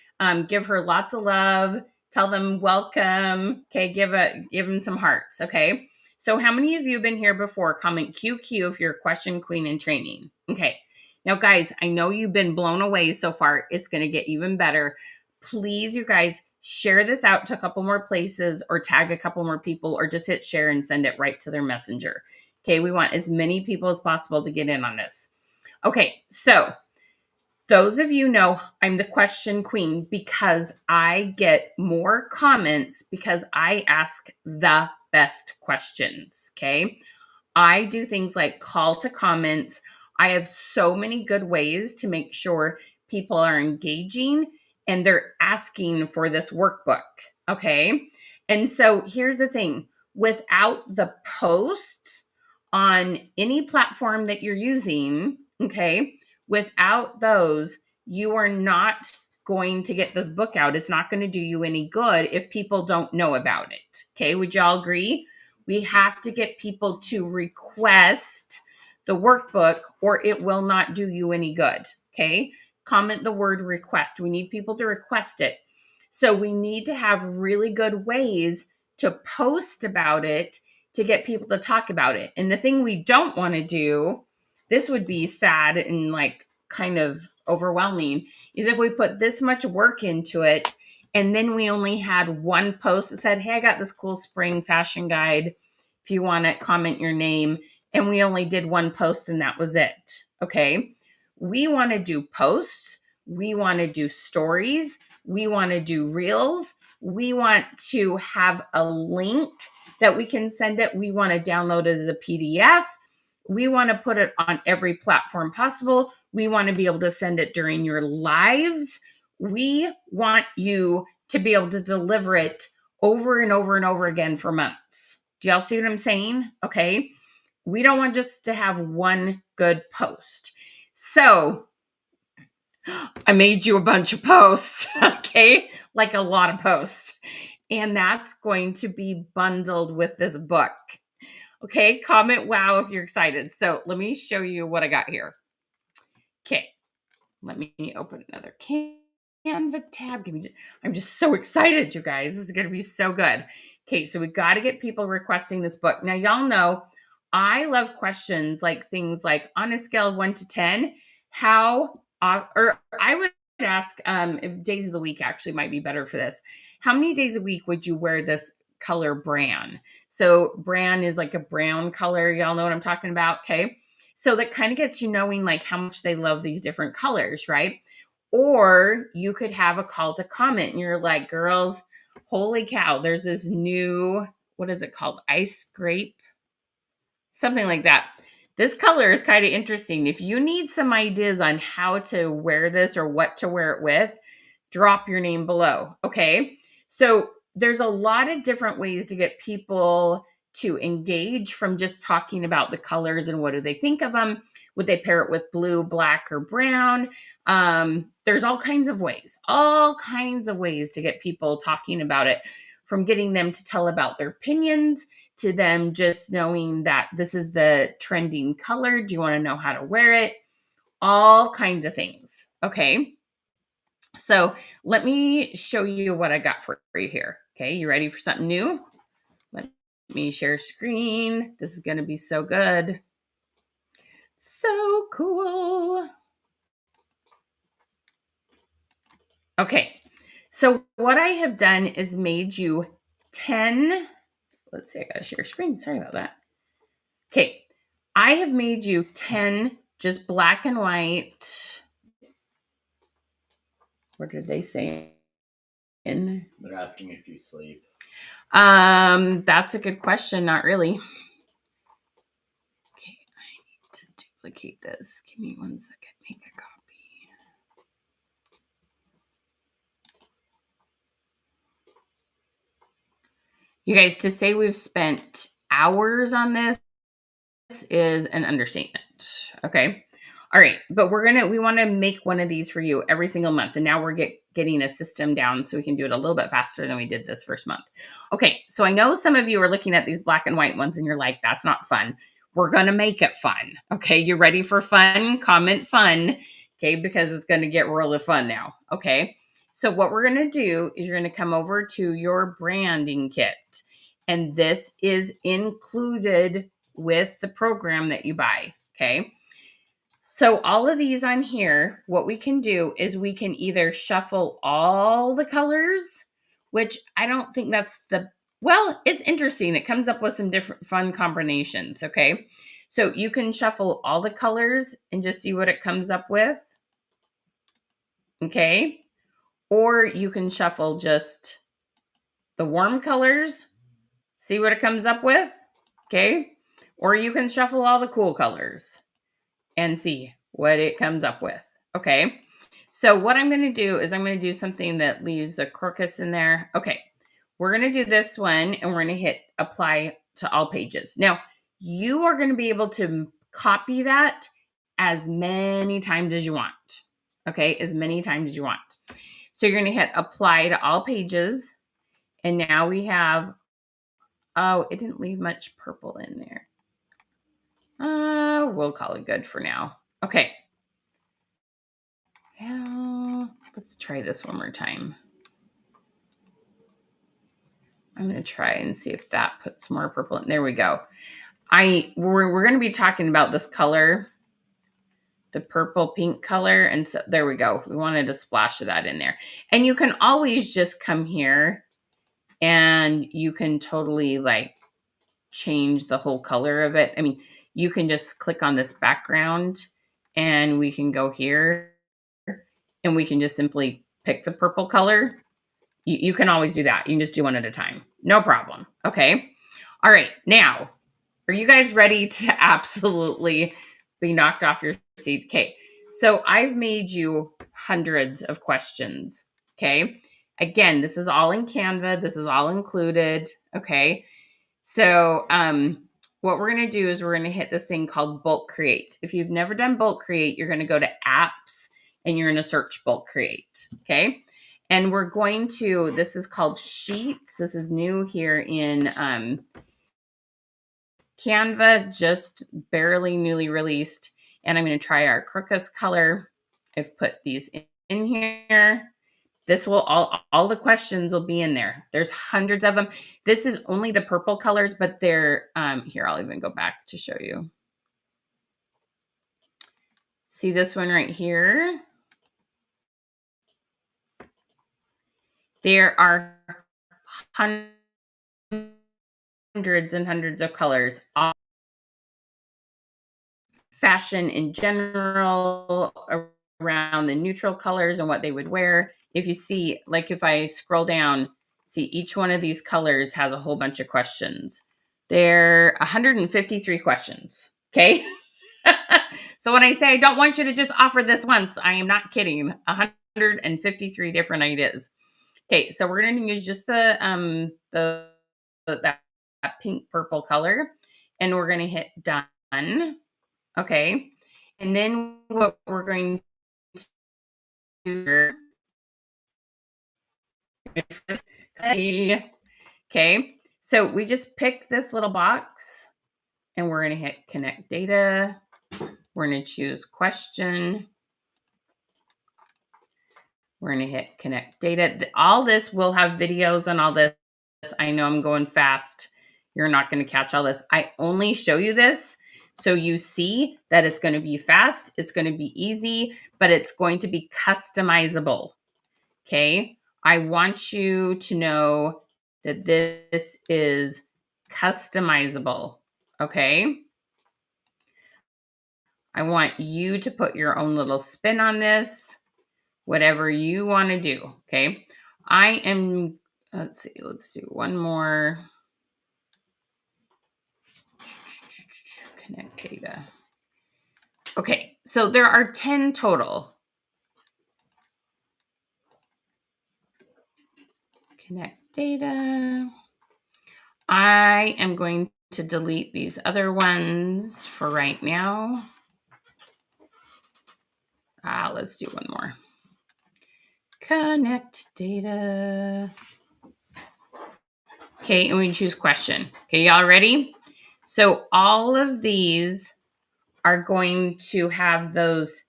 give her lots of love. Tell them welcome. Okay, give them some hearts. Okay. So how many of you have been here before? Comment QQ if you're a question queen in training. Okay. Now, guys, I know you've been blown away so far. It's going to get even better. Please, you guys, share this out to a couple more places or tag a couple more people or just hit share and send it right to their messenger. Okay, we want as many people as possible to get in on this. Okay, so those of you know I'm the question queen because I get more comments because I ask the best questions, okay? I do things like call to comments. I have so many good ways to make sure people are engaging and they're asking for this workbook, okay? And so here's the thing. Without the posts on any platform that you're using, okay, Without those, you are not going to get this book out. It's not going to do you any good if people don't know about it. Okay, would y'all agree? We have to get people to request the workbook or it will not do you any good. Okay, comment the word request. We need people to request it. So we need to have really good ways to post about it to get people to talk about it. And the thing we don't want to do, this would be sad and like kind of overwhelming, is if we put this much work into it and then we only had one post that said, hey, I got this cool spring fashion guide. If you want it, comment your name. And we only did one post and that was it. Okay. We want to do posts. We want to do stories. We want to do reels. We want to have a link that we can send it. We want to download it as a PDF. We want to put it on every platform possible. We want to be able to send it during your lives. We want you to be able to deliver it over and over and over again for months. Do y'all see what I'm saying? Okay. We don't want just to have one good post. So I made you a bunch of posts, okay? Like a lot of posts. And that's going to be bundled with this book. Okay, comment wow if you're excited. So let me show you what I got here. Okay, let me open another Canva tab. I'm just so excited, you guys. This is going to be so good. Okay, so we got to get people requesting this book. Now, y'all know I love questions like things like on a scale of 1 to 10, how, or I would ask, days of the week actually might be better for this. How many days a week would you wear this color bran? So bran is like a brown color. Y'all know what I'm talking about. Okay. So that kind of gets you knowing like how much they love these different colors, right? Or you could have a call to comment and you're like, girls, holy cow, there's this new, what is it called? Ice grape, something like that. This color is kind of interesting. If you need some ideas on how to wear this or what to wear it with, drop your name below. Okay. So there's a lot of different ways to get people to engage from just talking about the colors and what do they think of them. Would they pair it with blue, black, or brown? There's all kinds of ways to get people talking about it, from getting them to tell about their opinions to them just knowing that this is the trending color. Do you want to know how to wear it? All kinds of things. Okay. So let me show you what I got for you here. Okay, you ready for something new? Let me share screen. This is going to be so good. So cool. Okay, so what I have done is made you 10. Let's see, I got to share screen. Sorry about that. Okay, I have made you 10 just black and white. What did they say? They're asking if you sleep. That's a good question. Not really. Okay, I need to duplicate this. Give me 1 second. Make a copy. You guys, to say we've spent hours on this is an understatement. Okay. All right. But we want to make one of these for you every single month. And now we're getting a system down so we can do it a little bit faster than we did this first month. Okay. So I know some of you are looking at these black and white ones and you're like, that's not fun. We're going to make it fun. Okay. You ready for fun? Comment fun. Okay. Because it's going to get really fun now. Okay. So what we're going to do is you're going to come over to your branding kit. And this is included with the program that you buy. Okay. So all of these on here, what we can do is we can either shuffle all the colors, which I don't think that's well, it's interesting. It comes up with some different fun combinations. Okay. So you can shuffle all the colors and just see what it comes up with. Okay. Or you can shuffle just the warm colors, see what it comes up with. Okay. Or you can shuffle all the cool colors and see what it comes up with. Okay. So what I'm going to do is I'm going to do something that leaves the crocus in there. Okay. We're going to do this one and we're going to hit apply to all pages. Now, you are going to be able to copy that as many times as you want. Okay, as many times as you want. So you're going to hit apply to all pages. And now we have, oh, it didn't leave much purple in there. We'll call it good for now. Okay. Well, let's try this one more time. I'm going to try and see if that puts more purple in. There we go. We're going to be talking about this color, the purple pink color. And so there we go. We wanted a splash of that in there. And you can always just come here and you can totally like change the whole color of it. I mean, you can just click on this background and we can go here and we can just simply pick the purple color. You can always do that. You can just do one at a time. No problem. Okay. All right. Now, are you guys ready to absolutely be knocked off your seat? Okay. So I've made you hundreds of questions. Okay. Again, this is all in Canva. This is all included. Okay. So what we're going to do is we're going to hit this thing called bulk create. If you've never done bulk create, you're going to go to apps and you're going to search bulk create. Okay. And we're going to, this is called Sheets. This is new here in Canva, just barely newly released. And I'm going to try our crocus color. I've put these in here. This will all the questions will be in there. There's hundreds of them. This is only the purple colors, but they're here. I'll even go back to show you. See this one right here? There are hundreds and hundreds of colors. Fashion in general, around the neutral colors and what they would wear. If you see, like if I scroll down, see each one of these colors has a whole bunch of questions. There are 153 questions. Okay. So when I say I don't want you to just offer this once, I am not kidding. 153 different ideas. Okay, so we're going to use just that pink purple color, and we're going to hit done. Okay, and then what we're going to do. Okay, so we just pick this little box, and we're going to hit connect data. We're going to choose question. We're going to hit connect data. All this will have videos and all this. I know I'm going fast. You're not going to catch all this. I only show you this so you see that it's going to be fast. It's going to be easy, but it's going to be customizable. Okay. I want you to know that this is customizable. Okay. I want you to put your own little spin on this. Whatever you want to do. Okay. I am, let's see, let's do one more. Connect data. Okay. So there are 10 total. Connect data. I am going to delete these other ones for right now. Let's do one more. Connect data. Okay, and we choose question. Okay, y'all ready? So all of these are going to have those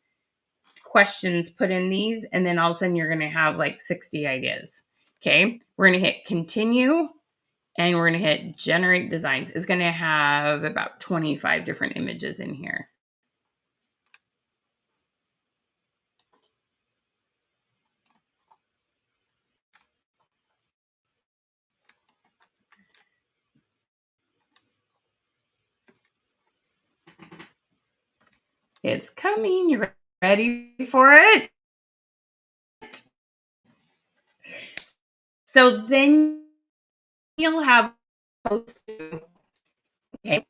questions put in these, and then all of a sudden you're going to have like 60 ideas. Okay, we're going to hit continue, and we're going to hit generate designs. It's going to have about 25 different images in here. It's coming. You ready for it? So then you'll have, okay,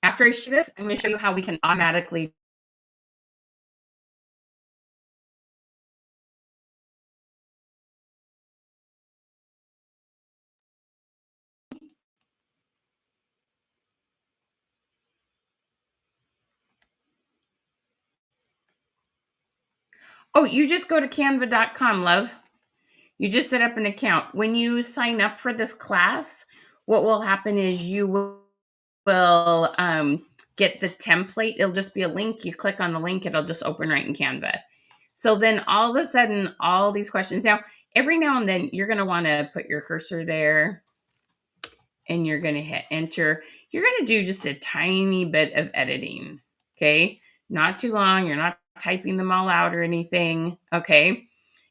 after I show this, I'm going to show you how we can automatically Oh, you just go to canva.com, love. You just set up an account. When you sign up for this class, what will happen is you will get the template. It'll just be a link. You click on the link, it'll just open right in Canva. So then all of a sudden, all these questions. Now, every now and then, you're going to want to put your cursor there and you're going to hit enter. You're going to do just a tiny bit of editing. Okay. Not too long. You're not typing them all out or anything. Okay.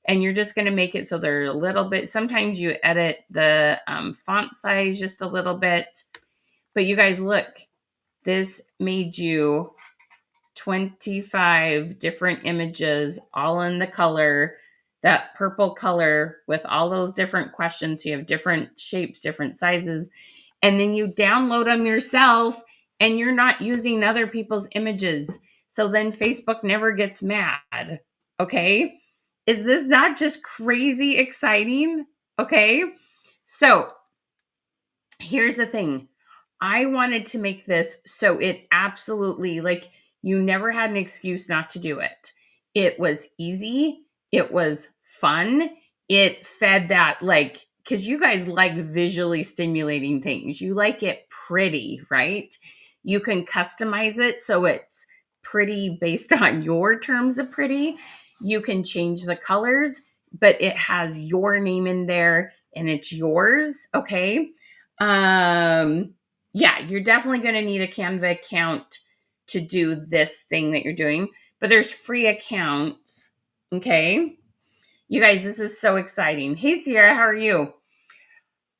And you're just going to make it so they're a little bit. Sometimes you edit the font size just a little bit. But you guys, look, this made you 25 different images, all in the color, that purple color with all those different questions. So you have different shapes, different sizes, and then you download them yourself and you're not using other people's images. So then Facebook never gets mad. Okay. Is this not just crazy exciting? Okay. So here's the thing. I wanted to make this so it absolutely, like, you never had an excuse not to do it. It was easy. It was fun. It fed that, like, because you guys like visually stimulating things. You like it pretty, right? You can customize it so it's pretty based on your terms of pretty. You can change the colors, but it has your name in there and it's yours. Okay. Yeah, you're definitely going to need a Canva account to do this thing that you're doing, but there's free accounts. Okay. You guys, this is so exciting. Hey, Sierra, how are you?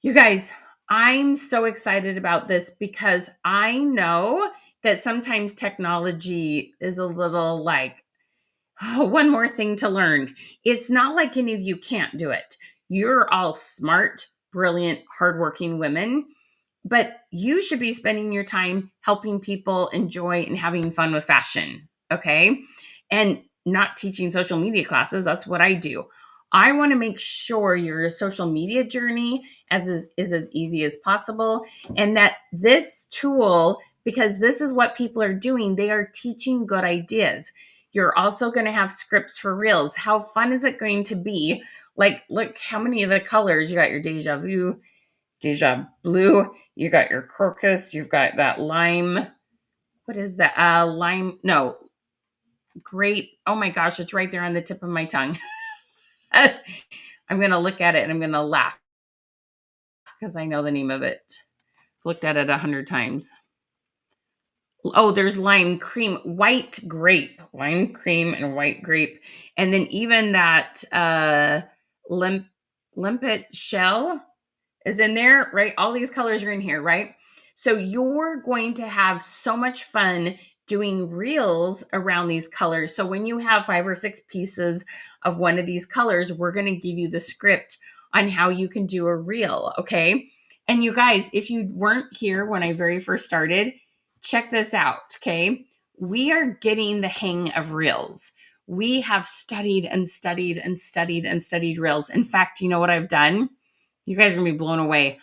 You guys, I'm so excited about this because I know that sometimes technology is a little like, oh, one more thing to learn. It's not like any of you can't do it. You're all smart, brilliant, hardworking women, but you should be spending your time helping people enjoy and having fun with fashion. Okay. And not teaching social media classes. That's what I do. I want to make sure your social media journey is as easy as possible. And that this tool, because this is what people are doing, they are teaching good ideas. You're also going to have scripts for reels. How fun is it going to be? Like, look how many of the colors you got: your deja vu, deja blue, you got your crocus, you've got that lime. What is that? Lime, no, grape. Oh my gosh, it's right there on the tip of my tongue. I'm going to look at it and I'm going to laugh because I know the name of it. I've looked at it 100 times. Oh, there's lime cream, white grape, lime cream and white grape. And then even that limpet shell is in there, right? All these colors are in here, right? So you're going to have so much fun doing reels around these colors. So when you have 5 or 6 pieces of one of these colors, we're going to give you the script on how you can do a reel, okay? And you guys, if you weren't here when I very first started, check this out, okay? We are getting the hang of reels. We have studied and studied and studied and studied reels. In fact, you know what I've done? You guys are going to be blown away.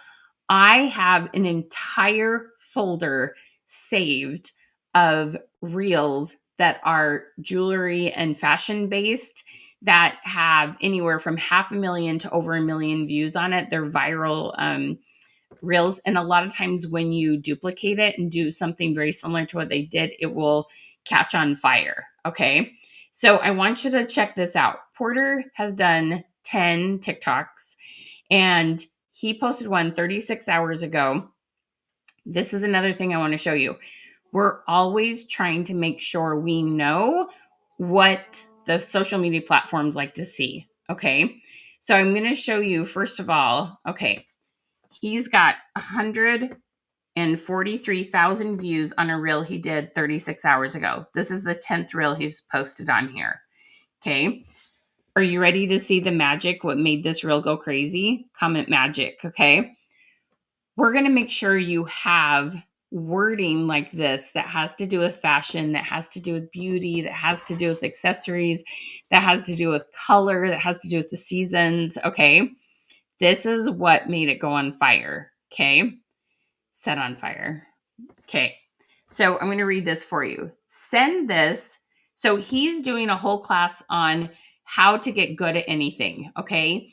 I have an entire folder saved of reels that are jewelry and fashion based that have anywhere from 500,000 to over 1,000,000 views on it. They're viral reels. And a lot of times when you duplicate it and do something very similar to what they did, it will catch on fire. Okay. So I want you to check this out. Porter has done 10 TikToks and he posted one 36 hours ago. This is another thing I want to show you. We're always trying to make sure we know what the social media platforms like to see. Okay. So I'm going to show you, first of all, okay, he's got 143,000 views on a reel he did 36 hours ago. This is the 10th reel he's posted on here. Okay. Are you ready to see the magic? What made this reel go crazy? Comment magic. Okay. We're going to make sure you have wording like this that has to do with fashion, that has to do with beauty, that has to do with accessories, that has to do with color, that has to do with the seasons. Okay. This is what made it go on fire. Okay. Set on fire. Okay. So I'm going to read this for you. Send this. So he's doing a whole class on how to get good at anything. Okay.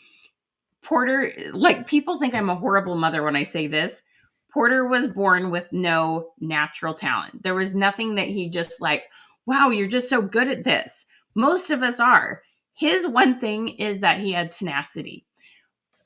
Porter, like, people think I'm a horrible mother when I say this. Porter was born with no natural talent. There was nothing that he just like, wow, you're just so good at this. Most of us are. His one thing is that he had tenacity.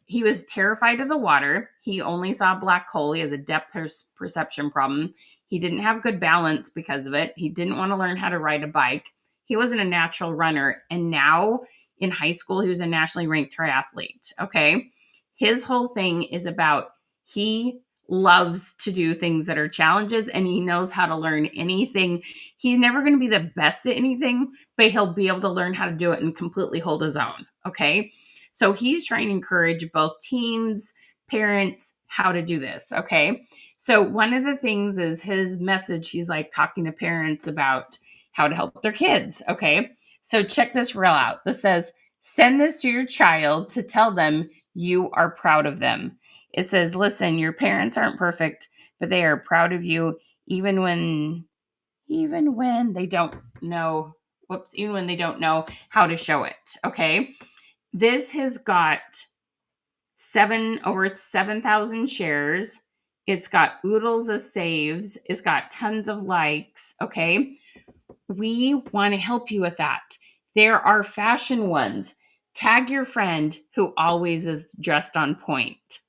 He was terrified of the water. He only saw a black hole. He has a depth perception problem. He didn't have good balance because of it. He didn't want to learn how to ride a bike. He wasn't a natural runner. And now in high school, he was a nationally ranked triathlete. Okay. His whole thing is about he loves to do things that are challenges, and he knows how to learn anything. He's never going to be the best at anything, but he'll be able to learn how to do it and completely hold his own. Okay. So he's trying to encourage both teens, parents, how to do this. Okay. So one of the things is his message. He's like talking to parents about how to help their kids. Okay. So check this reel out. This says, send this to your child to tell them you are proud of them. It says, listen, your parents aren't perfect, but they are proud of you even when they don't know, even when they don't know how to show it. Okay. This has got over 7,000 shares. It's got oodles of saves. It's got tons of likes. Okay. We want to help you with that. There are fashion ones. Tag your friend who always is dressed on point.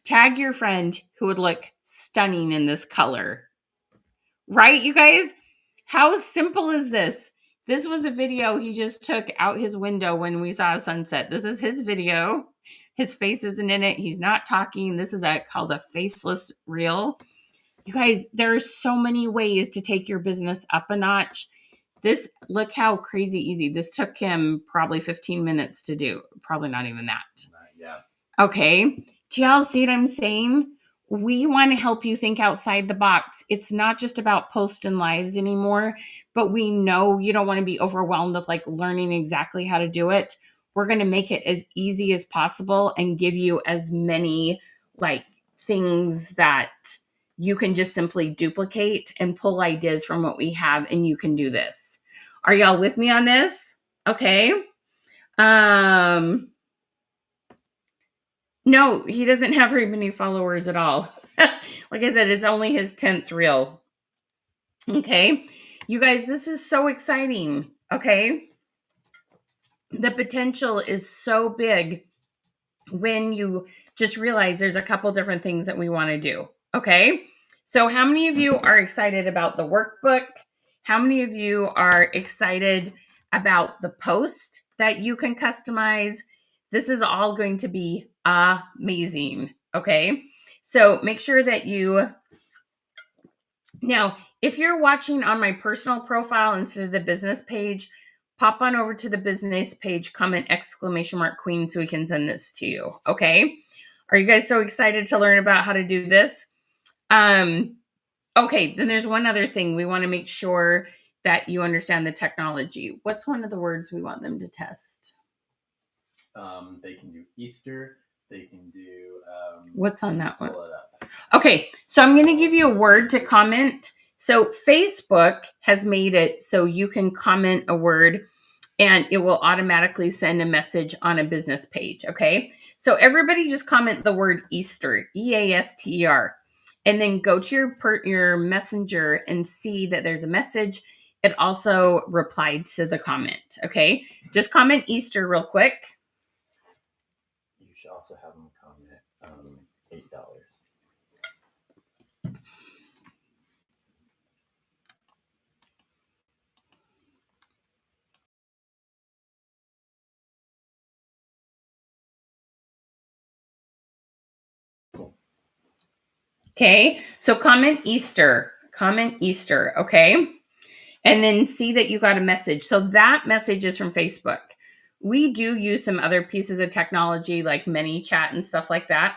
Tag your friend who would look stunning in this color. Right, you guys? How simple is this? This was a video he just took out his window when we saw a sunset. This is his video. His face isn't in it. He's not talking. This is called a faceless reel. You guys, there are so many ways to take your business up a notch. Look how crazy easy. This took him probably 15 minutes to do. Probably not even that. Yeah. Okay. Do y'all see what I'm saying? We want to help you think outside the box. It's not just about posting lives anymore, but we know you don't want to be overwhelmed with like learning exactly how to do it. We're going to make it as easy as possible and give you as many like things that you can just simply duplicate and pull ideas from what we have, and you can do this. Are y'all with me on this? Okay. No, he doesn't have very many followers at all. Like I said, it's only his 10th reel. Okay. You guys, this is so exciting. Okay. The potential is so big when you just realize there's a couple different things that we want to do. Okay. So how many of you are excited about the workbook? How many of you are excited about the post that you can customize? This is all going to be amazing. Okay. So make sure that now, if you're watching on my personal profile instead of the business page, pop on over to the business page, comment !Queen so we can send this to you. Okay. Are you guys so excited to learn about how to do this? Okay. Then there's one other thing. We want to make sure that you understand the technology. What's one of the words we want them to test? They can do Easter. They can do. What's on that one? Pull it up. Okay, so I'm going to give you a word to comment. So Facebook has made it so you can comment a word and it will automatically send a message on a business page. Okay, so everybody just comment the word Easter, Easter, and then go to your messenger and see that there's a message. It also replied to the comment. Okay, just comment Easter real quick. You should also have them comment $8. Okay, so comment Easter, okay? And then see that you got a message. So that message is from Facebook. We do use some other pieces of technology like ManyChat and stuff like that.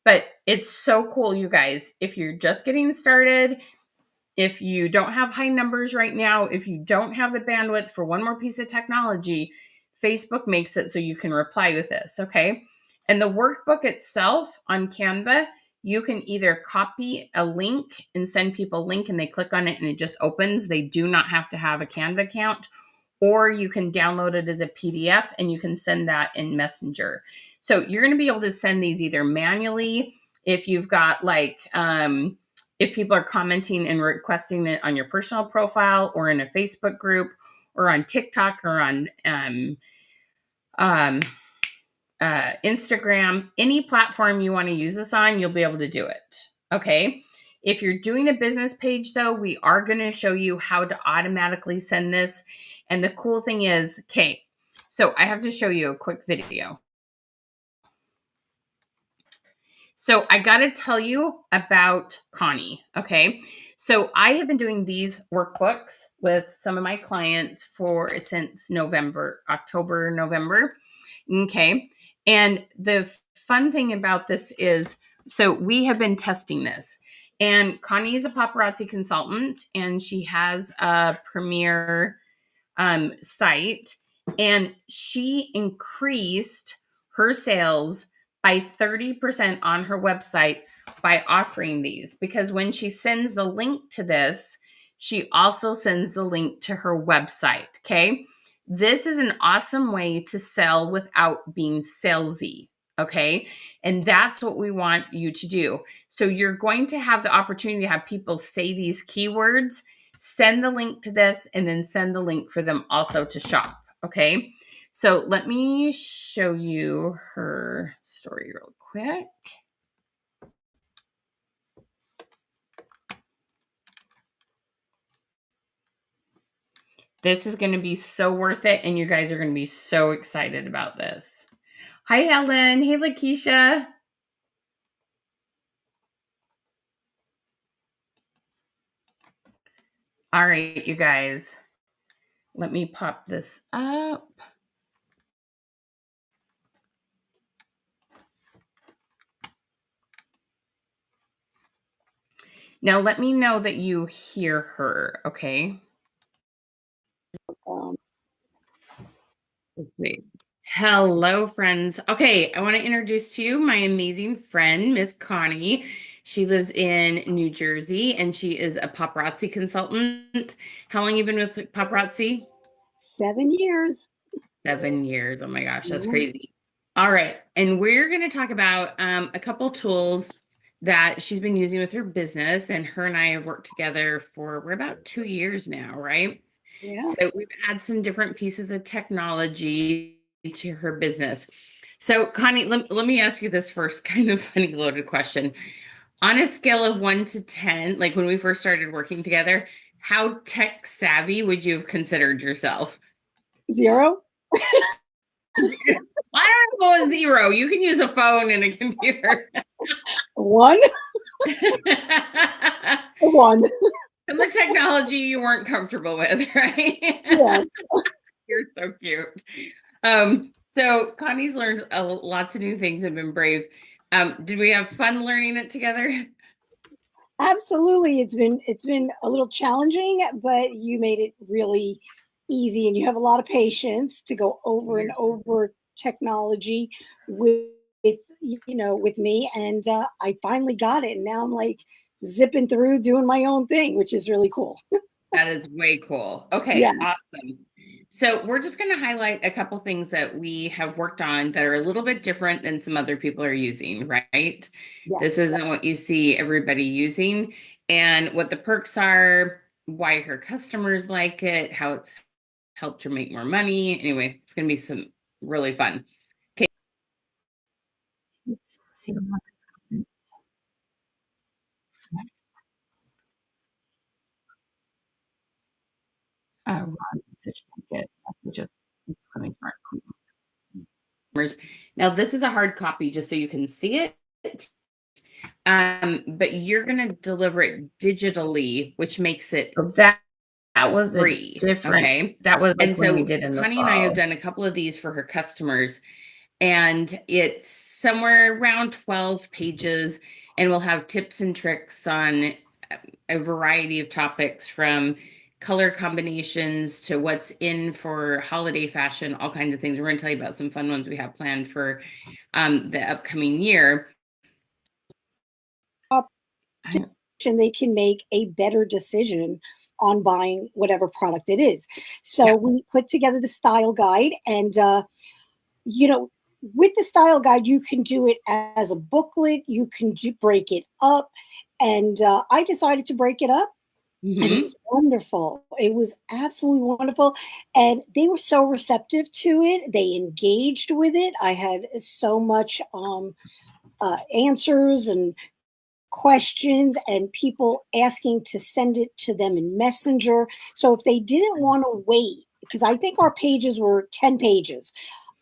But it's so cool, you guys. If you're just getting started, if you don't have high numbers right now, if you don't have the bandwidth for one more piece of technology, Facebook makes it so you can reply with this, okay? And the workbook itself on Canva, you can either copy a link and send people a link and they click on it and it just opens. They do not have to have a Canva account. or you can download it as a PDF and you can send that in Messenger. So you're going to be able to send these either manually if you've got if people are commenting and requesting it on your personal profile or in a Facebook group or on TikTok or on um, Instagram, any platform you want to use this on, you'll be able to do it. Okay. If you're doing a business page, though, we are going to show you how to automatically send this. And the cool thing is, okay, so I have to show you a quick video. So I got to tell you about Connie. Okay. So I have been doing these workbooks with some of my clients since October, November. Okay. And the fun thing about this is, so we have been testing this. And Connie is a paparazzi consultant, and she has a premier site, and she increased her sales by 30% on her website by offering these, because when she sends the link to this, she also sends the link to her website. Okay. This is an awesome way to sell without being salesy. Okay. And that's what we want you to do. So you're going to have the opportunity to have people say these keywords, send the link to this, and then send the link for them also to shop. Okay. So let me show you her story real quick. This is going to be so worth it, and you guys are going to be so excited about this. Hi, Helen. Hey, Lakeisha. All right, you guys. Let me pop this up. Now, let me know that you hear her, okay? Let's see. Hello, friends. Okay, I want to introduce to you my amazing friend, Miss Connie. She lives in New Jersey, and she is a paparazzi consultant. How long have you been with paparazzi? 7 years. 7 years. Oh my gosh, that's crazy. All right, and we're going to talk about a couple tools that she's been using with her business, and her and I have worked together for we're about 2 years now, right? Yeah. So we've had some different pieces of technology to her business. So Connie, let me ask you this first kind of funny loaded question. On a scale of 1 to 10, like when we first started working together, how tech savvy would you have considered yourself? 0. I don't go with 0. You can use a phone and a computer. 1. 1. Some of the technology you weren't comfortable with, right? Yes. You're so cute. So Connie's learned lots of new things and been brave. Did we have fun learning it together? Absolutely. It's been a little challenging, but you made it really easy, and you have a lot of patience to go over and over technology with with me, and I finally got it, and now I'm like zipping through doing my own thing, which is really cool. That is way cool. Okay, Yes. awesome. So we're just going to highlight a couple things that we have worked on that are a little bit different than some other people are using, right? Yes. This isn't what you see everybody using, and what the perks are, why her customers like it, how it's helped her make more money. Anyway, it's going to be some really fun. Okay. Let's see what is Ron message messages. It's coming from our customers. Now, this is a hard copy just so you can see it. But you're going to deliver it digitally, which makes it that was free. Different. Okay. That was like, and so we did in Connie and I have done a couple of these for her customers, and it's somewhere around 12 pages, and we'll have tips and tricks on a variety of topics from color combinations to what's in for holiday fashion, all kinds of things. We're going to tell you about some fun ones we have planned for the upcoming year. They can make a better decision on buying whatever product it is. So we put together the style guide, and you know, with the style guide, you can do it as a booklet. You can break it up, and I decided to break it up, and it Mm-hmm. was wonderful. It was absolutely wonderful. And they were so receptive to it. They engaged with it. I had so much answers and questions, and people asking to send it to them in Messenger. So if they didn't want to wait, because I think our pages were 10 pages,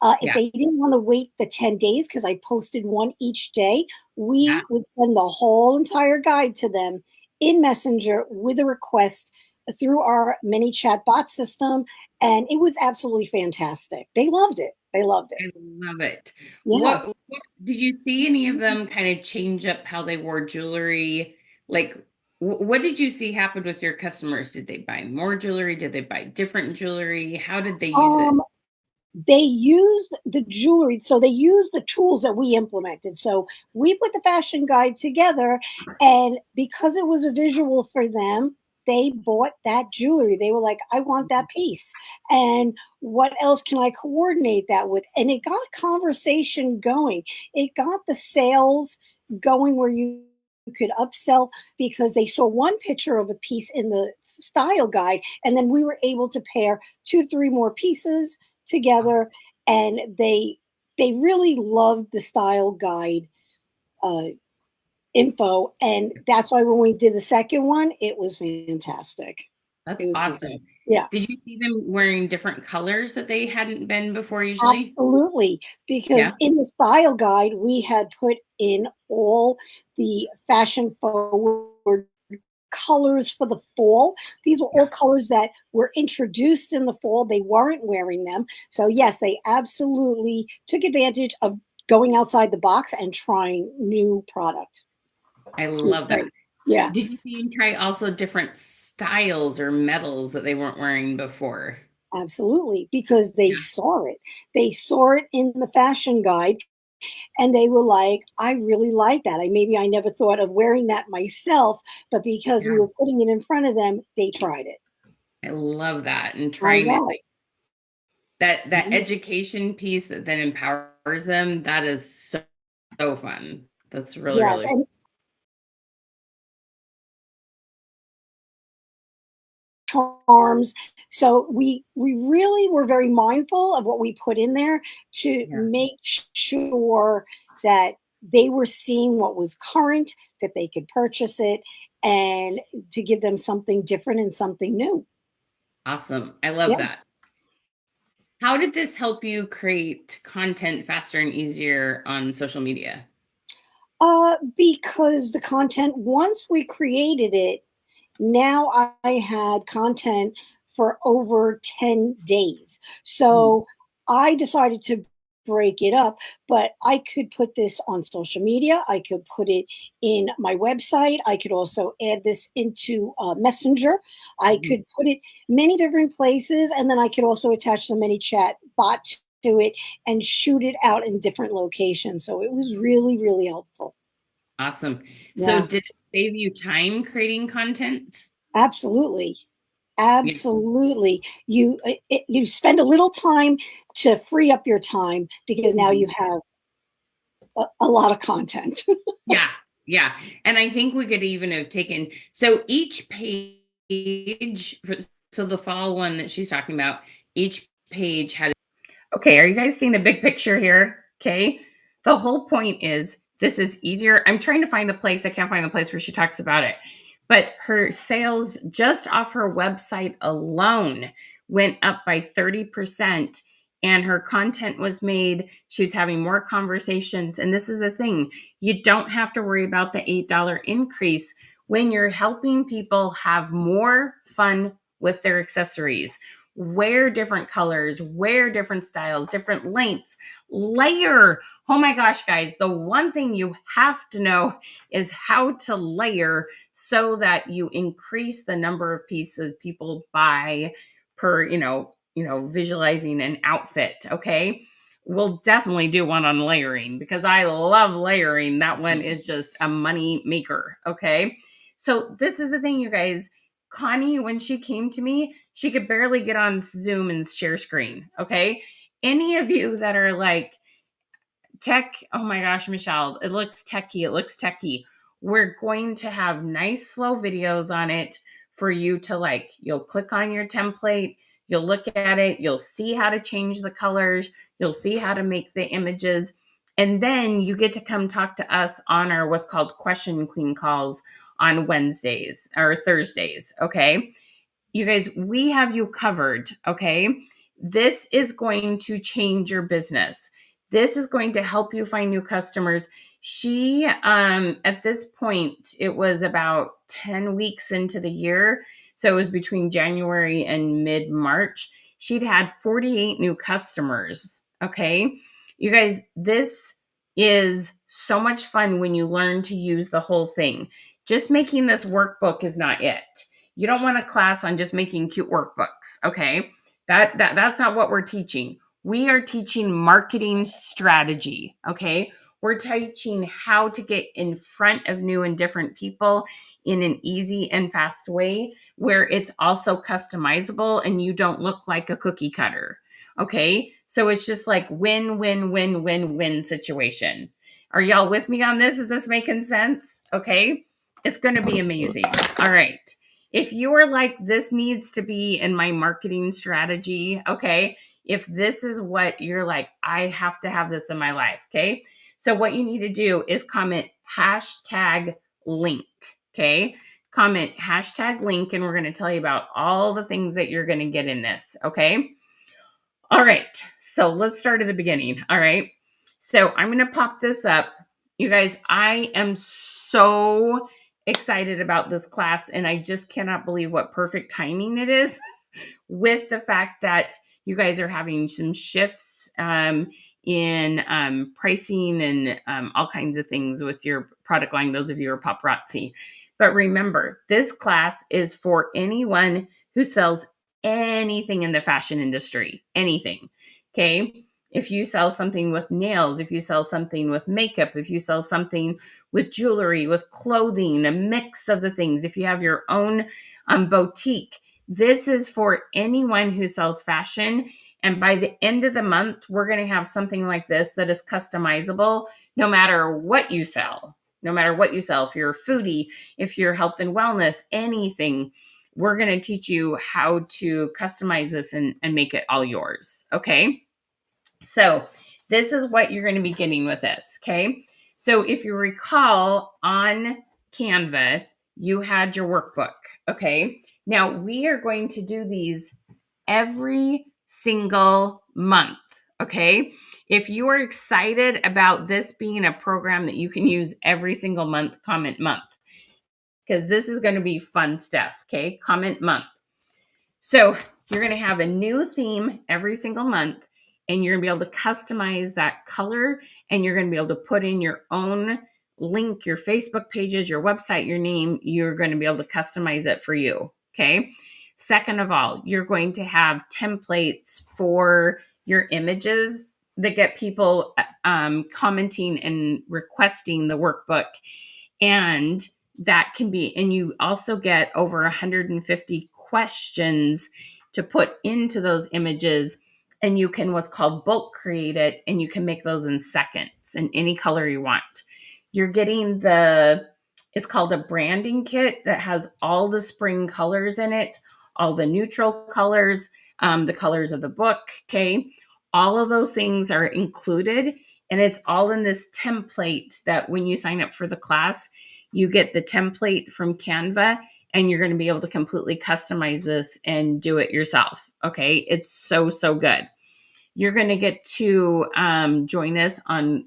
if Yeah. they didn't want to wait the 10 days, because I posted one each day, Yeah. we would send the whole entire guide to them in Messenger with a request through our mini chat bot system. And it was absolutely fantastic. They loved it. They loved it. I love it. Yeah. What did you see any of them kind of change up how they wore jewelry? Like, what did you see happen with your customers? Did they buy more jewelry? Did they buy different jewelry? How did they use it? Um, they used the jewelry, so they used the tools that we implemented. So we put the fashion guide together, and because it was a visual for them, they bought that jewelry. They were like, I want that piece, and what else can I coordinate that with? And it got conversation going. It got the sales going where you could upsell, because they saw one picture of a piece in the style guide, and then we were able to pair 2 3 more pieces together, and they really loved the style guide uh, info, and that's why when we did the second one, it was fantastic. That's It was awesome. fantastic. Yeah, Did you see them wearing different colors that they hadn't been before usually? absolutely. Because Yeah. in the style guide, we had put in all the fashion forward colors for the fall. These were all Yeah. colors that were introduced in the fall. They weren't wearing them. So, yes, they absolutely took advantage of going outside the box and trying new product. I It was love that. great. Yeah, Did you see them try also different styles or metals that they weren't wearing before? absolutely. Because they Yeah. saw it. They saw it in the fashion guide, and they were like, I really like that. Maybe I never thought of wearing that myself, but because we Yeah. were putting it in front of them, they tried it. I love that. And I trying it know. like that education piece that then empowers them, that is so fun. That's really, Yes. really And charms. So we really were very mindful of what we put in there to yeah. make sure that they were seeing what was current, that they could purchase it, and to give them something different and something new. Awesome. I love Yeah. that. How did this help you create content faster and easier on social media? Because the content, once we created it, now I had content for over 10 days. Mm. So I decided to break it up, but I could put this on social media. I could put it in my website. I could also add this into Messenger. I Mhm. could put it many different places, and then I could also attach the many chat bot to it and shoot it out in different locations. So it was really, really helpful. Awesome. So Yeah, did it save you time creating content? absolutely. Yeah. Absolutely. You spend a little time to free up your time, because now you Mhm. have a lot of content. Yeah. Yeah. And I think we could even have taken so each page, so the fall one that she's talking about, each page had. Okay, are you guys seeing the big picture here? Okay. The whole point is this is easier. I'm trying to find the place. I can't find the place where she talks about it. But her sales just off her website alone went up by 30%. And her content was made. She was having more conversations. And this is the thing, you don't have to worry about the $8 increase when you're helping people have more fun with their accessories, wear different colors, wear different styles, different lengths, layer. Oh my gosh, guys, the one thing you have to know is how to layer so that you increase the number of pieces people buy per, visualizing an outfit, okay? We'll definitely do one on layering because I love layering. That one is just a money maker, okay? So this is the thing, you guys. Connie, when she came to me, she could barely get on Zoom and share screen. Okay. Any of you that are like tech, oh my gosh, Michelle, it looks techy. It looks techy. We're going to have nice, slow videos on it for you to like. You'll click on your template, you'll look at it, you'll see how to change the colors, you'll see how to make the images. And then you get to come talk to us on our what's called Question Queen calls on Wednesdays or Thursdays. Okay. You guys, we have you covered. Okay. This is going to change your business. This is going to help you find new customers. She, at this point, it was about 10 weeks into the year. So it was between January and mid-March. She'd had 48 new customers. Okay. You guys, this is so much fun when you learn to use the whole thing. Just making this workbook is not it. You don't want a class on just making cute workbooks. Okay. That's not what we're teaching. We are teaching marketing strategy. Okay. We're teaching how to get in front of new and different people in an easy and fast way where it's also customizable and you don't look like a cookie cutter. Okay. So it's just like win, win, win, win, win situation. Are y'all with me on this? Is this making sense? Okay. It's going to be amazing. All right. If you are like, this needs to be in my marketing strategy, okay? If this is what you're like, I have to have this in my life, okay? So what you need to do is comment hashtag link, okay? Comment hashtag link, and we're going to tell you about all the things that you're going to get in this, okay? All right, so let's start at the beginning, all right? So I'm going to pop this up. You guys, I am so excited about this class, and I just cannot believe what perfect timing it is with the fact that you guys are having some shifts in pricing and all kinds of things with your product line, those of you who are paparazzi. But remember, this class is for anyone who sells anything in the fashion industry, anything, okay? If you sell something with nails, if you sell something with makeup, if you sell something with jewelry, with clothing, a mix of the things, if you have your own boutique, this is for anyone who sells fashion. And by the end of the month, we're going to have something like this that is customizable no matter what you sell. No matter what you sell, if you're a foodie, if you're health and wellness, anything, we're going to teach you how to customize this and make it all yours. Okay. So this is what you're going to be getting with this. Okay. So if you recall on Canva, you had your workbook. Okay. Now we are going to do these every single month. Okay. If you are excited about this being a program that you can use every single month, comment month, because this is going to be fun stuff. Okay. Comment month. So you're going to have a new theme every single month, and you're going to be able to customize that color, and you're going to be able to put in your own link, your Facebook pages, your website, your name. You're going to be able to customize it for you. Okay. Second of all, you're going to have templates for your images that get people commenting and requesting the workbook. And that can be, and you also get over 150 questions to put into those images, and you can what's called bulk create it, and you can make those in seconds in any color you want. You're getting it's called a branding kit that has all the spring colors in it, all the neutral colors, the colors of the book. Okay. All of those things are included, and it's all in this template that when you sign up for the class, you get the template from Canva, and you're going to be able to completely customize this and do it yourself. Okay. It's so, so good. You're going to get to join us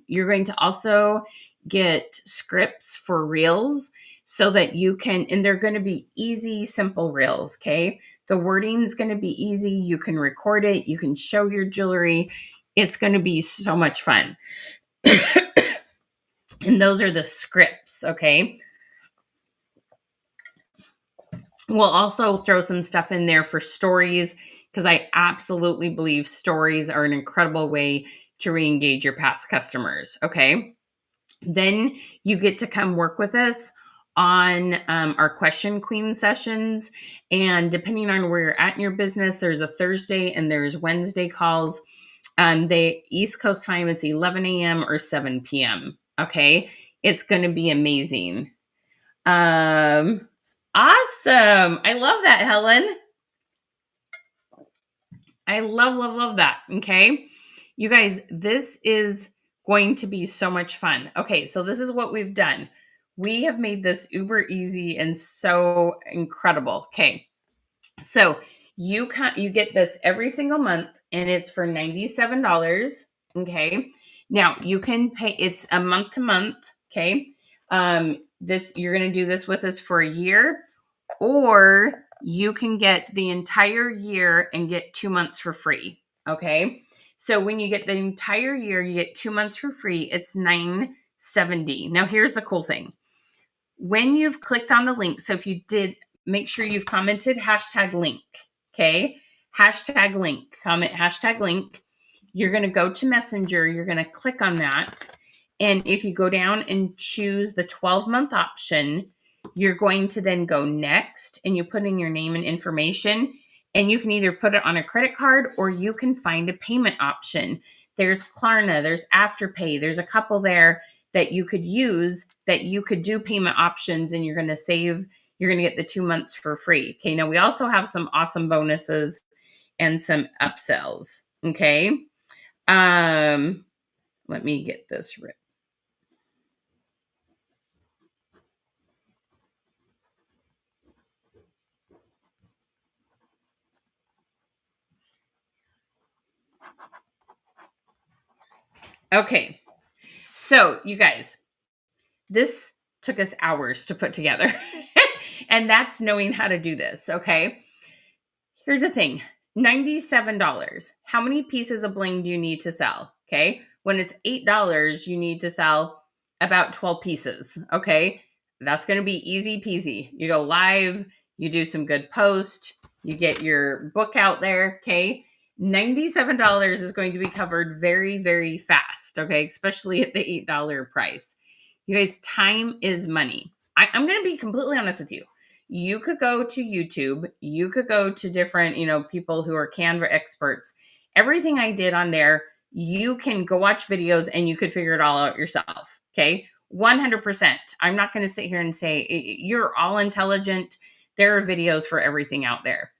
you're going to also get scripts for reels so that you can, and they're going to be easy, simple reels. Okay. The wording is going to be easy. You can record it. You can show your jewelry. It's going to be so much fun. And those are the scripts. Okay. We'll also throw some stuff in there for stories, because I absolutely believe stories are an incredible way to re-engage your past customers. Okay. Then you get to come work with us on our question queen sessions. And depending on where you're at in your business, there's a Thursday and there's Wednesday calls. The East Coast time, it's 11 a.m. or 7 p.m. Okay. It's going to be amazing. Awesome. I love that, Helen. I love that. Okay. You guys, this is going to be so much fun. Okay. So this is what we've done. We have made this uber easy and so incredible. Okay. So you get this every single month and it's for $97. Okay. Now you can pay, it's a month to month. Okay. You're going to do this with us for a year, or you can get the entire year and get 2 months for free. Okay. So when you get the entire year, you get 2 months for free. It's $9.70. Now here's the cool thing. When you've clicked on the link, so if you did, make sure you've commented #link. Okay. #link, comment #link. You're going to go to Messenger. You're going to click on that. And if you go down and choose the 12-month option, you're going to then go next and you put in your name and information, and you can either put it on a credit card or you can find a payment option. There's Klarna, there's Afterpay, there's a couple there that you could use, that you could do payment options, and you're going to get the 2 months for free. Okay. Now we also have some awesome bonuses and some upsells. Okay. Let me get this right. Okay. So you guys, this took us hours to put together. And that's knowing how to do this. Okay. Here's the thing. $97. How many pieces of bling do you need to sell? Okay. When it's $8, you need to sell about 12 pieces. Okay. That's going to be easy peasy. You go live, you do some good post, you get your book out there. Okay. $97 is going to be covered very, very fast. Okay. Especially at the $8 price. You guys, time is money. I'm going to be completely honest with you. You could go to YouTube. You could go to different, people who are Canva experts. Everything I did on there, you can go watch videos and you could figure it all out yourself. Okay. 100%. I'm not going to sit here and say you're all intelligent. There are videos for everything out there,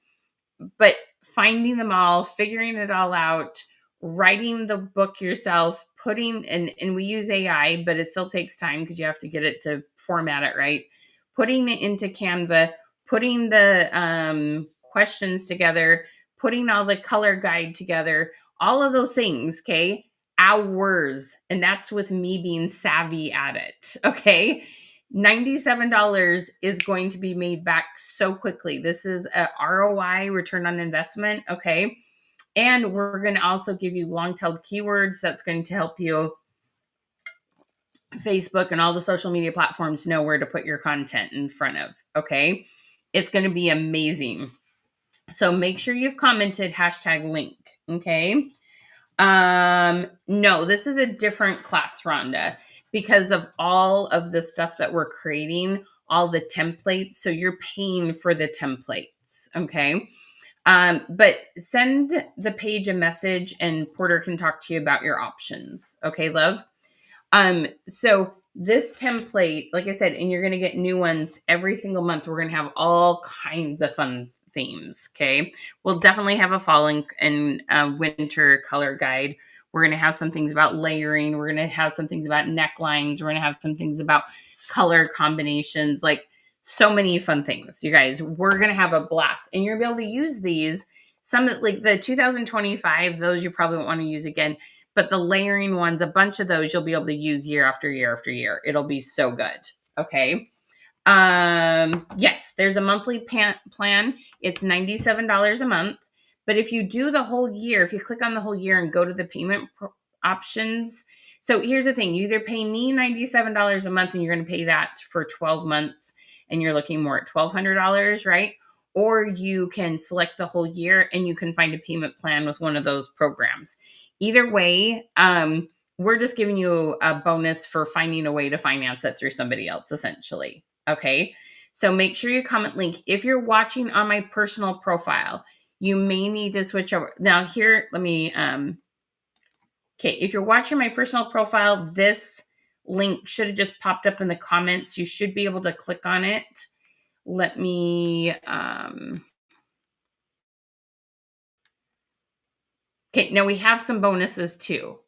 but finding them all, figuring it all out, writing the book yourself, and we use AI, but it still takes time because you have to get it to format it right. Putting it into Canva, putting the questions together, putting all the color guide together, all of those things, okay? Hours. And that's with me being savvy at it, okay? $97 is going to be made back so quickly. This is a ROI, return on investment, okay? And we're going to also give you long-tailed keywords that's going to help you, Facebook and all the social media platforms, know where to put your content in front of, okay? It's going to be amazing. So make sure you've commented #link, okay? No, this is a different class, Rhonda, because of all of the stuff that we're creating, all the templates. So you're paying for the templates, okay? But send the page a message and Porter can talk to you about your options. Okay, love? So this template, like I said, and you're going to get new ones every single month. We're going to have all kinds of fun themes. Okay. We'll definitely have a fall and winter color guide. We're going to have some things about layering. We're going to have some things about necklines. We're going to have some things about color combinations, like so many fun things. You guys, we're going to have a blast, and you're going to be able to use these. Some like the 2025, those you probably won't want to use again. But the layering ones, a bunch of those you'll be able to use year after year after year. It'll be so good. Okay. Yes, there's a monthly plan. It's $97 a month. But if you do the whole year, if you click on the whole year and go to the payment options. So here's the thing. You either pay me $97 a month and you're going to pay that for 12 months and you're looking more at $1,200, right? Or you can select the whole year and you can find a payment plan with one of those programs. Either way, we're just giving you a bonus for finding a way to finance it through somebody else, essentially. Okay. So make sure you comment link. If you're watching on my personal profile, you may need to switch over. Now here, let me, okay. If you're watching my personal profile, this link should have just popped up in the comments. You should be able to click on it. Let me, okay. Now we have some bonuses too.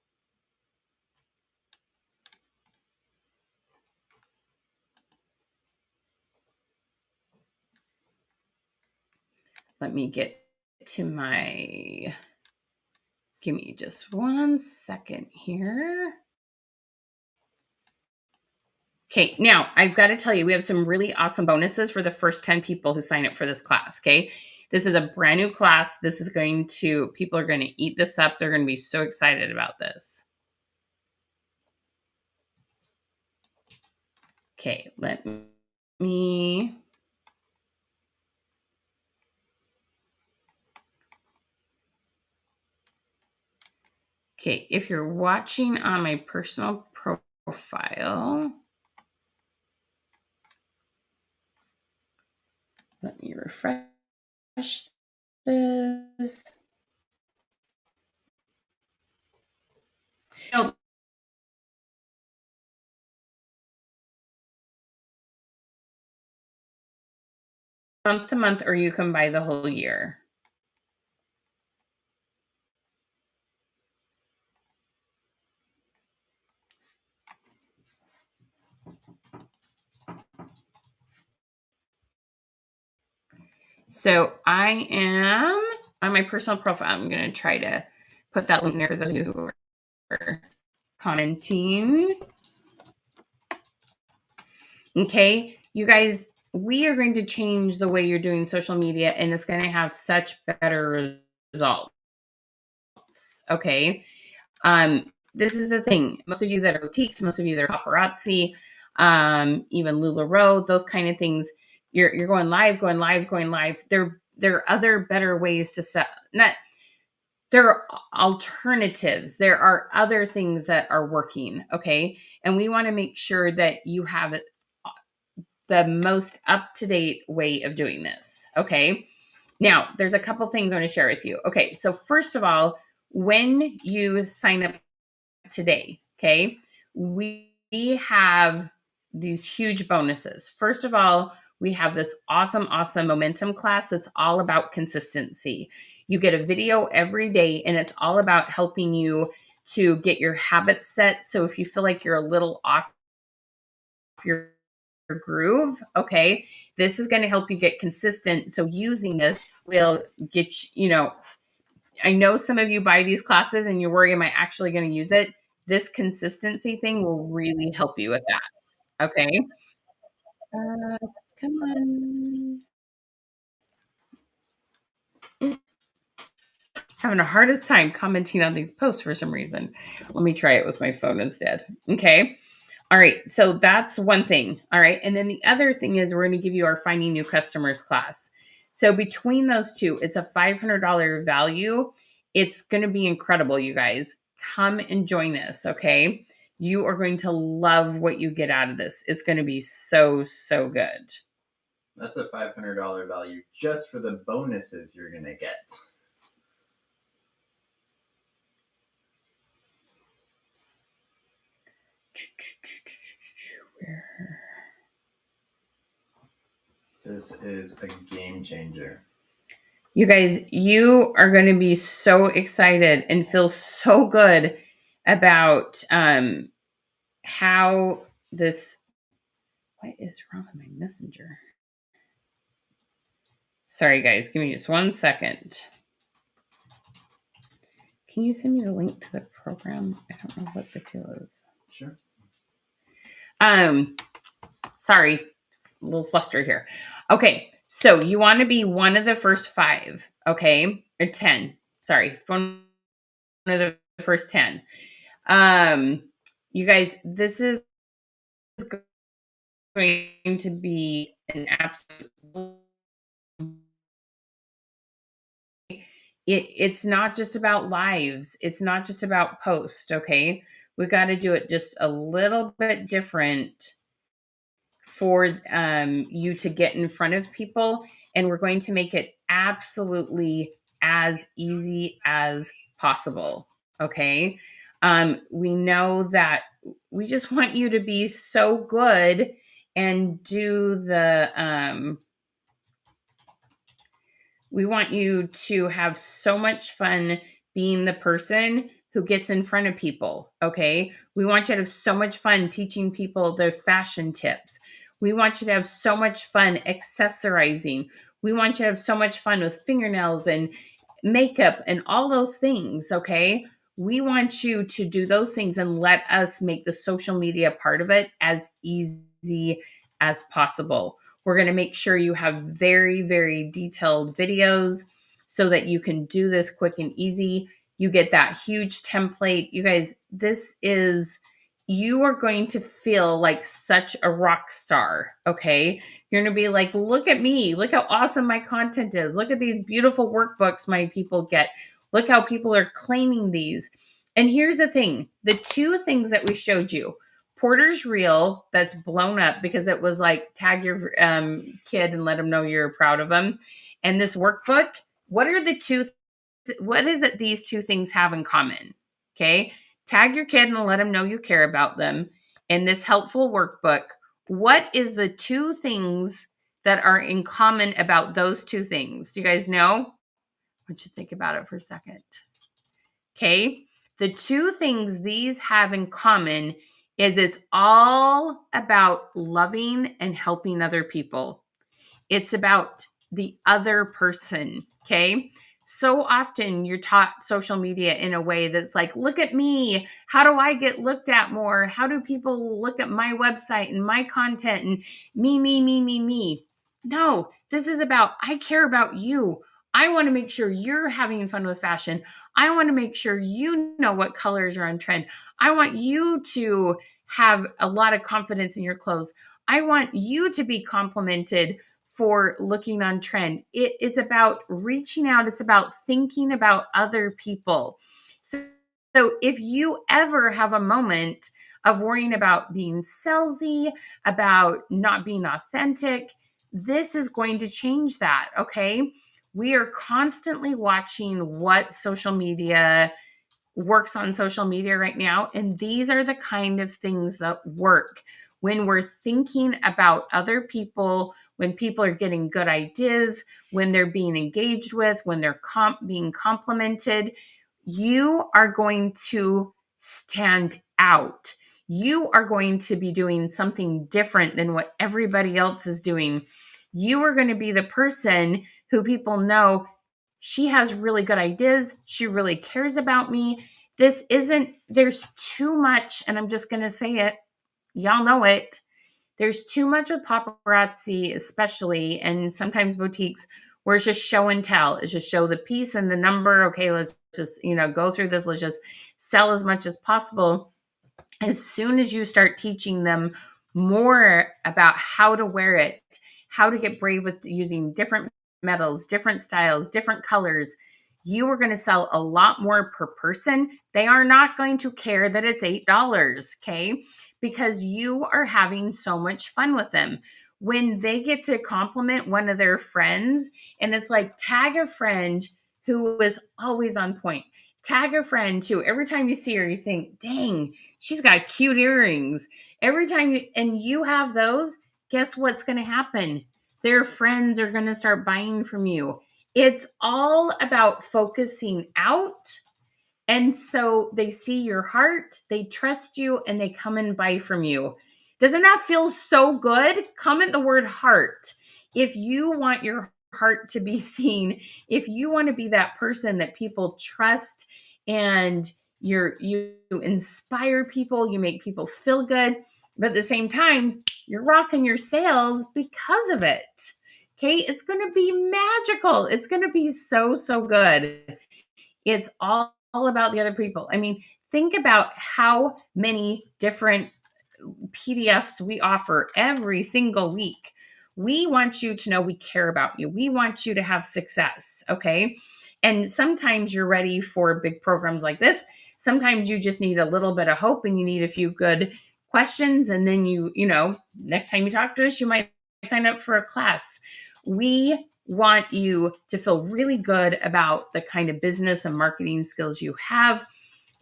Let me get to my, give me just 1 second here. Okay, now I've got to tell you, we have some really awesome bonuses for the first 10 people who sign up for this class. Okay, this is a brand new class. This is going to, people are going to eat this up. They're going to be so excited about this. Okay, let me, okay, if you're watching on my personal profile, let me refresh this. No, month to month, or you can buy the whole year. So I am on my personal profile. I'm going to try to put that link there for those of you who are commenting. Okay, you guys, we are going to change the way you're doing social media, and it's going to have such better results. Okay. This is the thing. Most of you that are boutiques, most of you that are paparazzi, even LuLaRoe, those kind of things, you're going live. There are other better ways to sell. Not there are alternatives. There are other things that are working. Okay. And we want to make sure that you have it, the most up-to-date way of doing this. Okay. Now, there's a couple things I want to share with you. Okay. So first of all, when you sign up today, okay, we have these huge bonuses. First of all, we have this awesome momentum class that's all about consistency. You get a video every day, and it's all about helping you to get your habits set. So if you feel like you're a little off your groove, okay, this is going to help you get consistent. So using this will get you, I know some of you buy these classes and you worry, am I actually going to use it? This consistency thing will really help you with that. Okay. Come on. Having a hardest time commenting on these posts for some reason. Let me try it with my phone instead. Okay. All right. So that's one thing. All right. And then the other thing is we're going to give you our Finding New Customers class. So between those two, it's a $500 value. It's going to be incredible, you guys. Come and join this. Okay. You are going to love what you get out of this. It's going to be so, so good. That's a $500 value just for the bonuses you're going to get. This is a game changer. You guys, you are going to be so excited and feel so good about how this. What is wrong with my messenger? Sorry, guys. Give me just 1 second. Can you send me the link to the program? I don't know what the deal is. Sure. Sorry, a little flustered here. Okay, so you want to be one of the first 5, okay, or 10. Sorry, one of the first 10. You guys, this is going to be an absolute. It's not just about lives. It's not just about posts. Okay, we got to do it just a little bit different for you to get in front of people, and we're going to make it absolutely as easy as possible. Okay. We know that we just want you to be so good and do we want you to have so much fun being the person who gets in front of people. Okay. We want you to have so much fun teaching people their fashion tips. We want you to have so much fun accessorizing. We want you to have so much fun with fingernails and makeup and all those things. Okay. We want you to do those things and let us make the social media part of it as easy as possible. We're going to make sure you have very, very detailed videos so that you can do this quick and easy. You get that huge template. You guys, you are going to feel like such a rock star. Okay. You're going to be like, look at me. Look how awesome my content is. Look at these beautiful workbooks my people get. Look how people are claiming these. And here's the thing, the two things that we showed you, Porter's reel that's blown up because it was like, tag your kid and let them know you're proud of them. And this workbook, what is it these two things have in common? Okay. Tag your kid and let them know you care about them. And this helpful workbook, what is the two things that are in common about those two things? Do you guys know? I want you to think about it for a second. Okay. The two things these have in common is it's all about loving and helping other people. It's about the other person. Okay. So often you're taught social media in a way that's like, look at me. How do I get looked at more? How do people look at my website and my content and me? No, this is about, I care about you. I want to make sure you're having fun with fashion. I want to make sure you know what colors are on trend. I want you to have a lot of confidence in your clothes. I want you to be complimented for looking on trend. It's about reaching out. It's about thinking about other people. So if you ever have a moment of worrying about being salesy, about not being authentic, this is going to change that. Okay. We are constantly watching what social media works on social media right now. And these are the kind of things that work when we're thinking about other people, when people are getting good ideas, when they're being engaged with, when they're being complimented. You are going to stand out. You are going to be doing something different than what everybody else is doing. You are going to be the person who people know, she has really good ideas. She really cares about me. There's too much, and I'm just going to say it. Y'all know it. There's too much with paparazzi, especially, and sometimes boutiques, where it's just show and tell. It's just show the piece and the number. Okay, let's just, go through this. Let's just sell as much as possible. As soon as you start teaching them more about how to wear it, how to get brave with using different metals, different styles, different colors, you are going to sell a lot more per person. They are not going to care that it's $8, okay? Because you are having so much fun with them. When they get to compliment one of their friends, and it's like, tag a friend who is always on point. Tag a friend too. Every time you see her, you think, dang, she's got cute earrings. Every time you have those, guess what's going to happen? Their friends are going to start buying from you. It's all about focusing out. And so they see your heart, they trust you, and they come and buy from you. Doesn't that feel so good? Comment the word heart. If you want your heart to be seen, if you want to be that person that people trust and you inspire people, you make people feel good, but at the same time, you're rocking your sales because of it. Okay, it's going to be magical. It's going to be so, so good. It's all about the other people. I mean, think about how many different PDFs we offer every single week. We want you to know we care about you. We want you to have success, okay? And sometimes you're ready for big programs like this. Sometimes you just need a little bit of hope and you need a few good questions. And then next time you talk to us, you might sign up for a class. We want you to feel really good about the kind of business and marketing skills you have.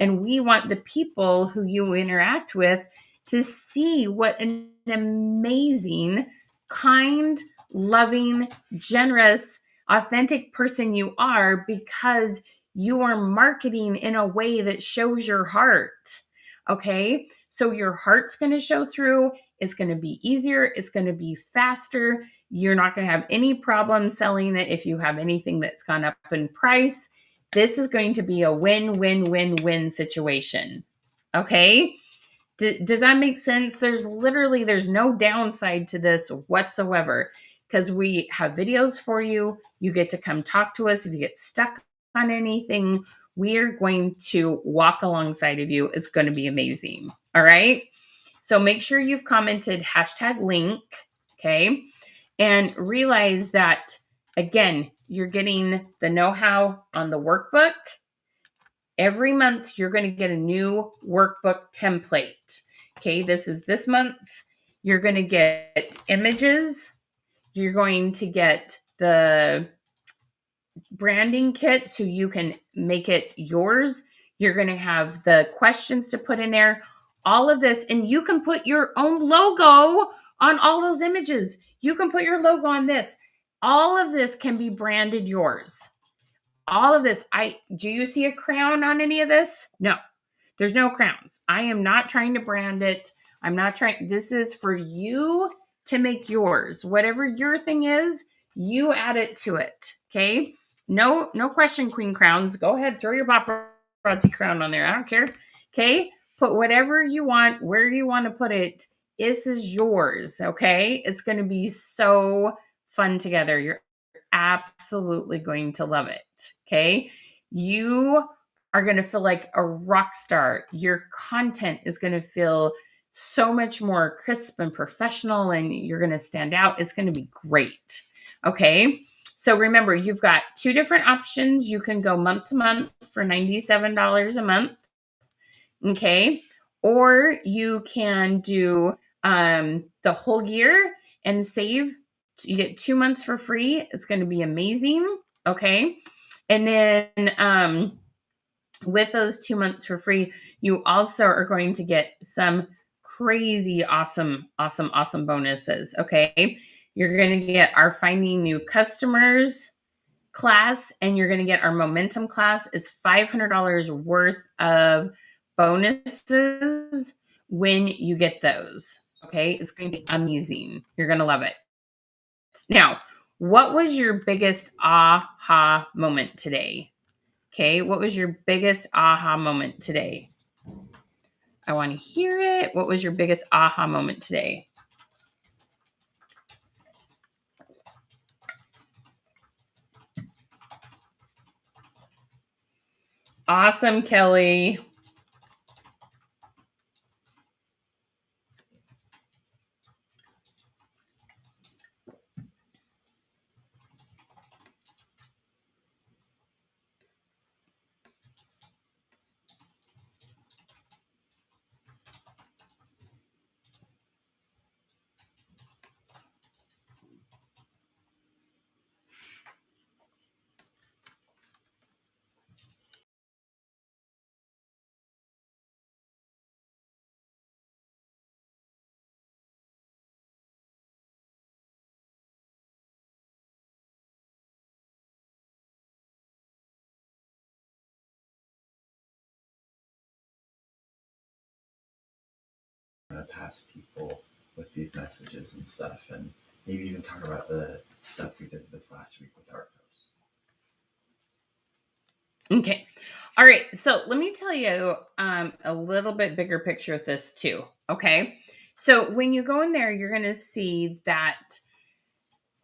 And we want the people who you interact with to see what an amazing, kind, loving, generous, authentic person you are, because you are marketing in a way that shows your heart. Okay. So your heart's going to show through. It's going to be easier. It's going to be faster. You're not going to have any problem selling it if you have anything that's gone up in price. This is going to be a win-win-win-win situation. Okay? Does that make sense? There's no downside to this whatsoever, because we have videos for you. You get to come talk to us. If you get stuck on anything, we are going to walk alongside of you. It's going to be amazing. All right? So make sure you've commented #link, okay? And realize that, again, you're getting the know-how on the workbook. Every month, you're going to get a new workbook template. Okay, this is this month's. You're going to get images. You're going to get the branding kit so you can make it yours. You're going to have the questions to put in there. All of this, and you can put your own logo on all those images. You can put your logo on this. All of this can be branded yours. All of this. Do you see a crown on any of this? No, there's no crowns. I am not trying to brand it. This is for you to make yours. Whatever your thing is, you add it to it. Okay. No question, queen crowns. Go ahead, throw your paparazzi crown on there. I don't care. Okay. Put whatever you want, where you want to put it. This is yours. Okay. It's going to be so fun together. You're absolutely going to love it. Okay. You are going to feel like a rock star. Your content is going to feel so much more crisp and professional, and you're going to stand out. It's going to be great. Okay. So remember, you've got two different options. You can go month to month for $97 a month. Okay. Or you can do the whole year and save. You get 2 months for free. It's going to be amazing. Okay. And then with those 2 months for free, you also are going to get some crazy awesome bonuses. Okay. You're going to get our Finding New Customers class, and you're going to get our Momentum class. Is $500 worth of bonuses when you get those. Okay. It's going to be amazing. You're going to love it. Now, what was your biggest aha moment today? Okay. What was your biggest aha moment today? I want to hear it. What was your biggest aha moment today? Awesome, Kelly. Past people with these messages and stuff, and maybe even talk about the stuff we did this last week with our posts. Okay. All right. So let me tell you a little bit bigger picture of this too. Okay. So when you go in there, you're going to see that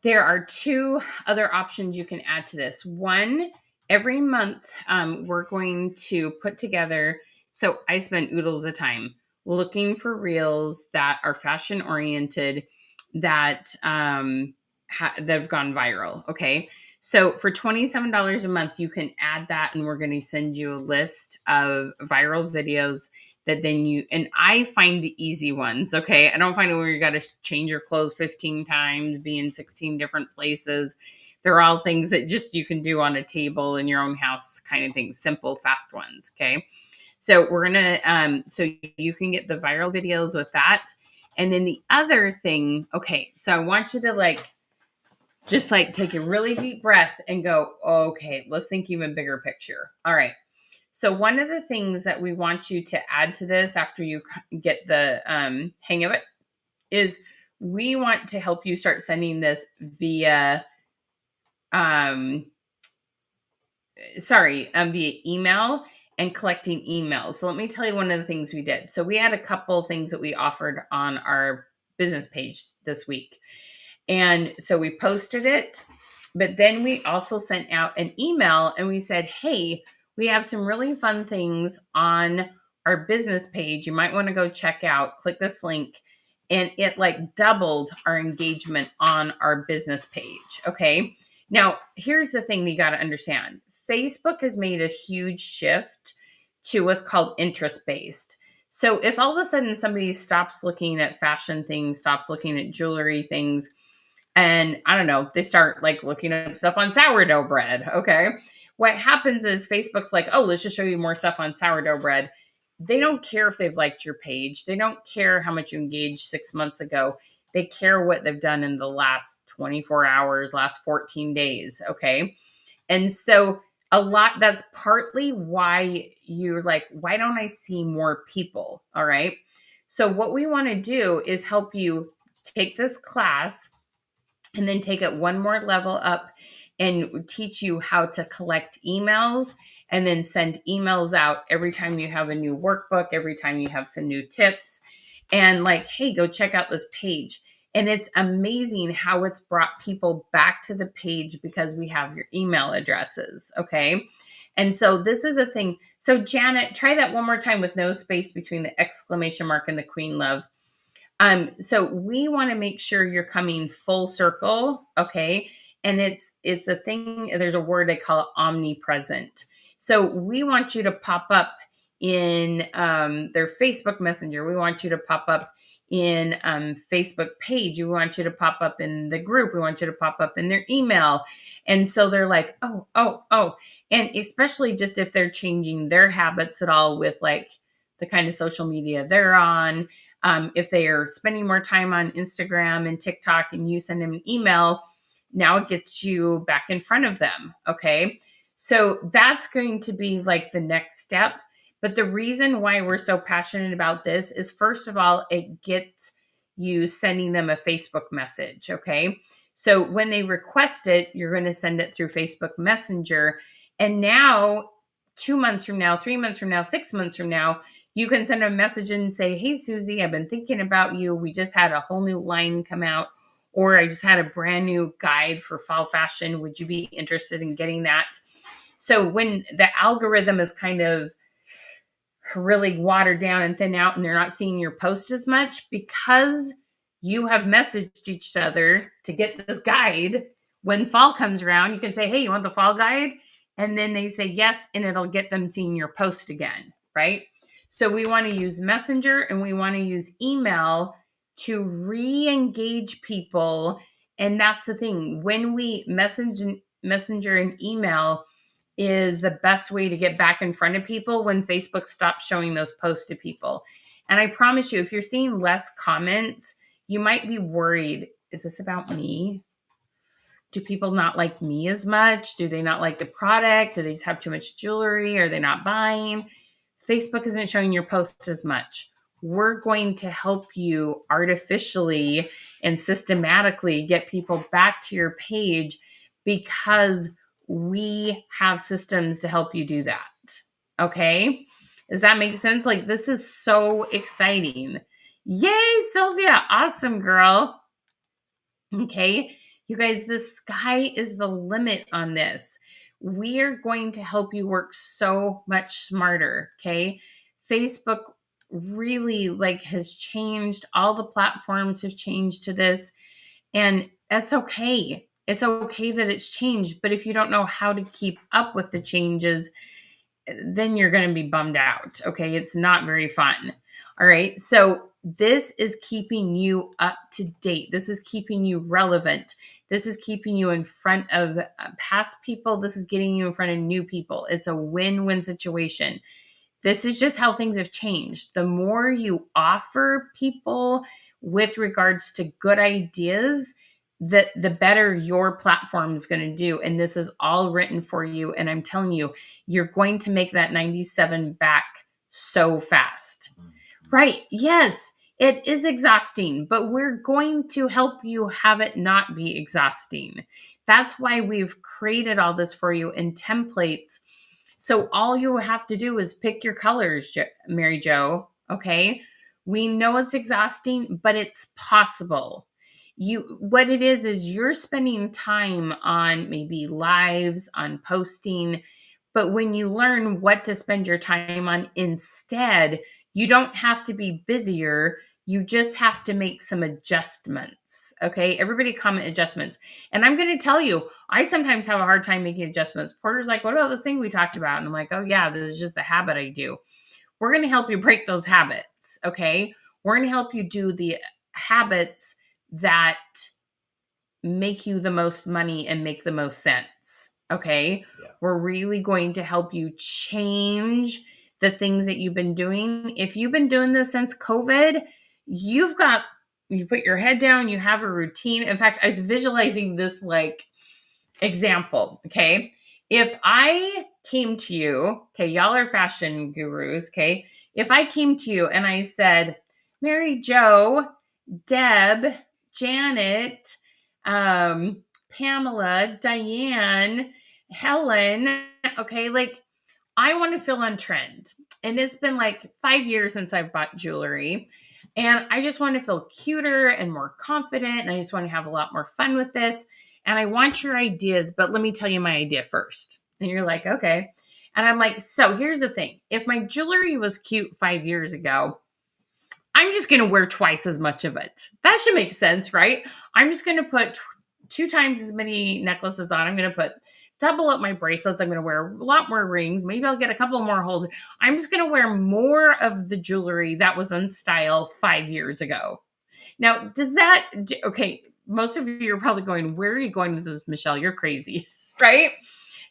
there are two other options you can add to this. One, every month we're going to put together. So I spent oodles of time looking for reels that are fashion oriented, that that have gone viral. Okay. So for $27 a month, you can add that, and we're going to send you a list of viral videos that then and I find the easy ones, okay? I don't find it where you got to change your clothes 15 times, be in 16 different places. They're all things that just you can do on a table in your own house kind of things, simple, fast ones, okay? So we're going to, so you can get the viral videos with that. And then the other thing, okay, so I want you to just take a really deep breath and go, okay, let's think even bigger picture. All right. So one of the things that we want you to add to this after you get the hang of it is we want to help you start sending this via, via email and collecting emails. So let me tell you one of the things we did. So we had a couple things that we offered on our business page this week. And so we posted it, but then we also sent out an email and we said, hey, we have some really fun things on our business page. You might want to go check out, click this link. And it doubled our engagement on our business page. Okay. Now, here's the thing that you got to understand. Facebook has made a huge shift to what's called interest-based. So if all of a sudden somebody stops looking at fashion things, stops looking at jewelry things, and I don't know, they start looking up stuff on sourdough bread. Okay. What happens is Facebook's oh, let's just show you more stuff on sourdough bread. They don't care if they've liked your page. They don't care how much you engaged 6 months ago. They care what they've done in the last 24 hours, last 14 days. Okay. And so that's partly why you're why don't I see more people? All right. So what we want to do is help you take this class and then take it one more level up and teach you how to collect emails and then send emails out every time you have a new workbook, every time you have some new tips, and hey, go check out this page. And it's amazing how it's brought people back to the page because we have your email addresses. Okay. And so this is a thing. So Janet, try that one more time with no space between the exclamation mark and the queen love. So we want to make sure you're coming full circle, okay? And it's a thing, there's a word they call it omnipresent. So we want you to pop up in their Facebook Messenger. We want you to pop up in Facebook page. We want you to pop up in the group. We want you to pop up in their email. And so they're oh. And especially just if they're changing their habits at all with the kind of social media they're on. If they are spending more time on Instagram and TikTok and you send them an email, now it gets you back in front of them. Okay. So that's going to be the next step. But the reason why we're so passionate about this is, first of all, it gets you sending them a Facebook message. Okay. So when they request it, you're going to send it through Facebook Messenger. And now 2 months from now, 3 months from now, 6 months from now, you can send a message and say, hey, Susie, I've been thinking about you. We just had a whole new line come out, or I just had a brand new guide for fall fashion. Would you be interested in getting that? So when the algorithm is kind of really watered down and thin out and they're not seeing your post as much, because you have messaged each other to get this guide, when fall comes around, you can say, hey, you want the fall guide? And then they say yes, and it'll get them seeing your post again, right? So we want to use Messenger and we want to use email to re-engage people. And that's the thing. When we Messenger and email is the best way to get back in front of people when Facebook stops showing those posts to people. And I promise you, if you're seeing less comments, you might be worried. Is this about me? Do people not like me as much? Do they not like the product? Do they just have too much jewelry? Are they not buying? Facebook isn't showing your posts as much. We're going to help you artificially and systematically get people back to your page because we have systems to help you do that. Okay? Does that make sense? This is so exciting. Yay, Sylvia. Awesome, girl. Okay. You guys, the sky is the limit on this. We are going to help you work so much smarter. Okay. Facebook really has changed. All the platforms have changed to this, and that's okay. It's okay that it's changed. But if you don't know how to keep up with the changes, then you're going to be bummed out. Okay. It's not very fun. All right. So this is keeping you up to date. This is keeping you relevant. This is keeping you in front of past people. This is getting you in front of new people. It's a win-win situation. This is just how things have changed. The more you offer people with regards to good ideas, the better your platform is going to do. And this is all written for you. And I'm telling you, you're going to make that 97 back so fast. Right. Yes, it is exhausting, but we're going to help you have it not be exhausting. That's why we've created all this for you in templates. So all you have to do is pick your colors, Mary Jo. Okay. We know it's exhausting, but it's possible. What it is you're spending time on maybe lives, on posting, but when you learn what to spend your time on instead, you don't have to be busier. You just have to make some adjustments. Okay. Everybody comment adjustments. And I'm going to tell you, I sometimes have a hard time making adjustments. Porter's like, what about this thing we talked about? And I'm like, oh yeah, this is just the habit I do. We're going to help you break those habits. Okay. We're going to help you do the habits that make you the most money and make the most sense. Okay. Yeah. We're really going to help you change the things that you've been doing. If you've been doing this since COVID, you put your head down, you have a routine. In fact, I was visualizing this like example. Okay. If I came to you, okay, y'all are fashion gurus. Okay. If I came to you and I said, Mary Jo, Deb, Janet, Pamela, Diane, Helen, okay, like I want to feel on trend. And it's been like 5 years since I've bought jewelry. And I just want to feel cuter and more confident. And I just want to have a lot more fun with this. And I want your ideas, but let me tell you my idea first. And you're like, okay. And I'm like, so here's the thing. If my jewelry was cute 5 years ago, I'm just going to wear twice as much of it. That should make sense, right? I'm just going to put 2 times as many necklaces on. I'm going to put double up my bracelets. I'm going to wear a lot more rings. Maybe I'll get a couple more holes. I'm just going to wear more of the jewelry that was in style 5 years ago. Now, okay, most of you are probably going, where are you going with this, Michelle? You're crazy, right?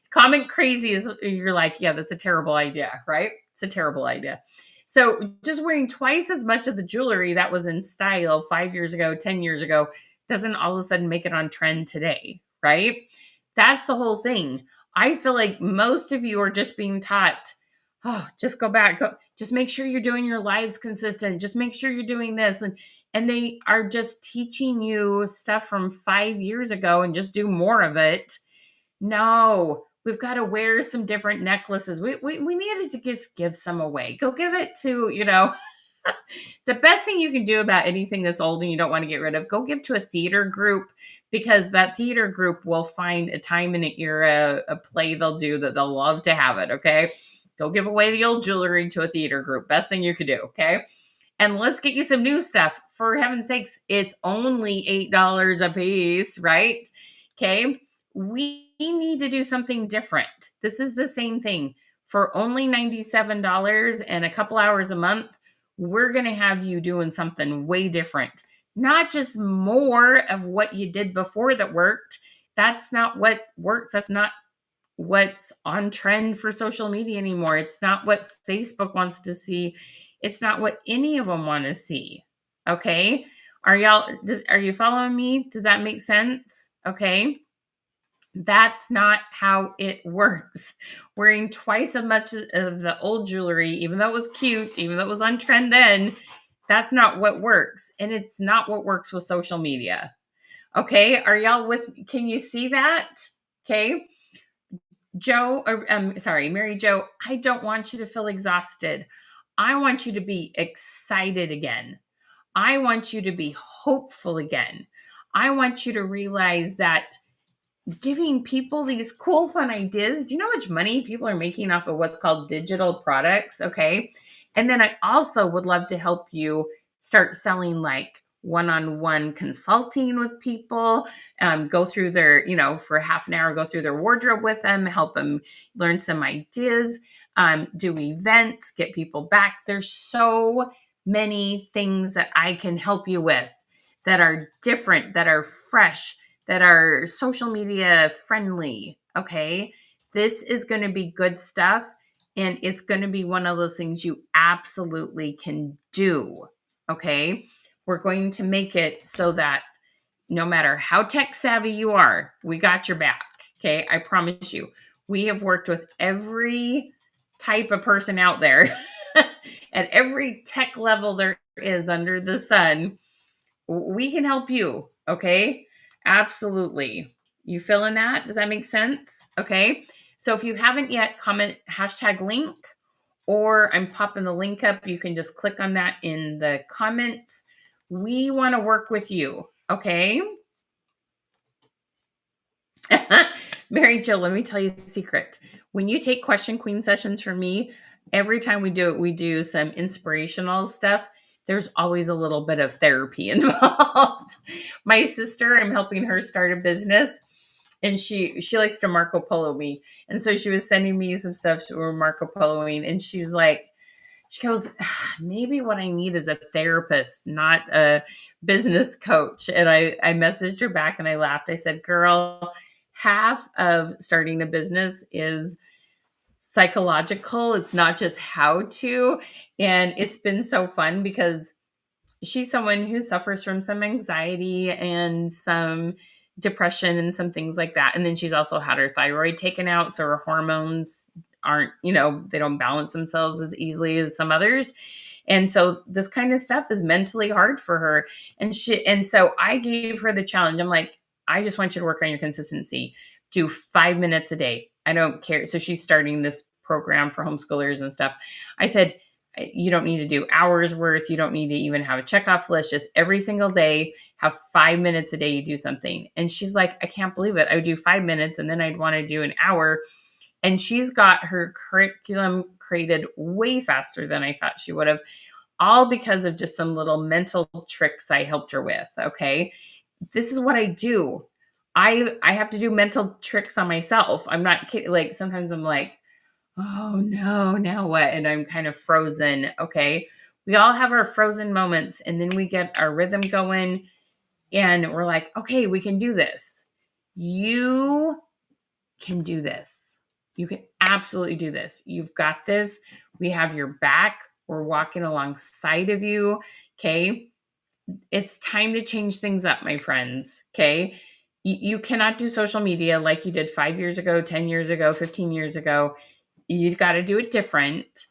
Comment crazy is you're like, yeah, that's a terrible idea, right? It's a terrible idea. So just wearing twice as much of the jewelry that was in style 5 years ago, 10 years ago, doesn't all of a sudden make it on trend today, right? That's the whole thing. I feel like most of you are just being taught, oh, just go back, just make sure you're doing your lives consistent. Just make sure you're doing this. And they are just teaching you stuff from 5 years ago and just do more of it. No, we've got to wear some different necklaces. We needed to just give some away. Go give it to, the best thing you can do about anything that's old and you don't want to get rid of, go give to a theater group, because that theater group will find a time and an era, a play they'll do that they'll love to have it. Okay. Go give away the old jewelry to a theater group. Best thing you could do. Okay. And let's get you some new stuff. For heaven's sakes, it's only $8 a piece, right? Okay. We need to do something different. This is the same thing. For only $97 and a couple hours a month, we're going to have you doing something way different. Not just more of what you did before that worked. That's not what works. That's not what's on trend for social media anymore. It's not what Facebook wants to see. It's not what any of them want to see. Okay? Are you following me? Does that make sense? Okay? That's not how it works. Wearing twice as much of the old jewelry, even though it was cute, even though it was on trend then, that's not what works. And it's not what works with social media. Okay? Are y'all can you see that? Okay? Mary Jo, I don't want you to feel exhausted. I want you to be excited again. I want you to be hopeful again. I want you to realize that giving people these cool, fun ideas. Do you know how much money people are making off of what's called digital products? Okay. And then I also would love to help you start selling like one-on-one consulting with people, go through their, for half an hour, go through their wardrobe with them, help them learn some ideas. do events, get people back. There's so many things that I can help you with that are different, that are fresh, that are social media friendly. Okay. This is going to be good stuff. And it's going to be one of those things you absolutely can do. Okay. We're going to make it so that no matter how tech savvy you are, we got your back. Okay. I promise you. We have worked with every type of person out there at every tech level there is under the sun. We can help you. Okay. Absolutely. You feeling that? Does that make sense? Okay. So if you haven't yet, comment #link, or I'm popping the link up. You can just click on that in the comments. We want to work with you. Okay. Mary Jill, let me tell you a secret. When you take question queen sessions from me, every time we do it, we do some inspirational stuff. There's always a little bit of therapy involved. My sister, I'm helping her start a business, and she likes to Marco Polo me. And so she was sending me some stuff to her Marco Poloing, and she goes, maybe what I need is a therapist, not a business coach. And I messaged her back and I laughed. I said, girl, half of starting a business is psychological. It's not just how to. And it's been so fun because she's someone who suffers from some anxiety and some depression and some things like that. And then she's also had her thyroid taken out. So her hormones aren't, they don't balance themselves as easily as some others. And so this kind of stuff is mentally hard for her. And so I gave her the challenge. I'm like, I just want you to work on your consistency. Do 5 minutes a day. I don't care. So she's starting this program for homeschoolers and stuff. I said, you don't need to do hours worth. You don't need to even have a checkoff list. Just every single day, have 5 minutes a day, you do something. And she's like, I can't believe it. I would do 5 minutes and then I'd want to do an hour. And she's got her curriculum created way faster than I thought she would have, all because of just some little mental tricks I helped her with. Okay. This is what I do. I have to do mental tricks on myself. I'm not kidding. Like sometimes I'm like, oh no, now what? And I'm kind of frozen. Okay. We all have our frozen moments, and then we get our rhythm going and we're like, okay, we can do this. You can do this. You can absolutely do this. You've got this. We have your back. We're walking alongside of you. Okay. It's time to change things up, my friends. Okay. You cannot do social media like you did 5 years ago, 10 years ago, 15 years ago. You've got to do it different.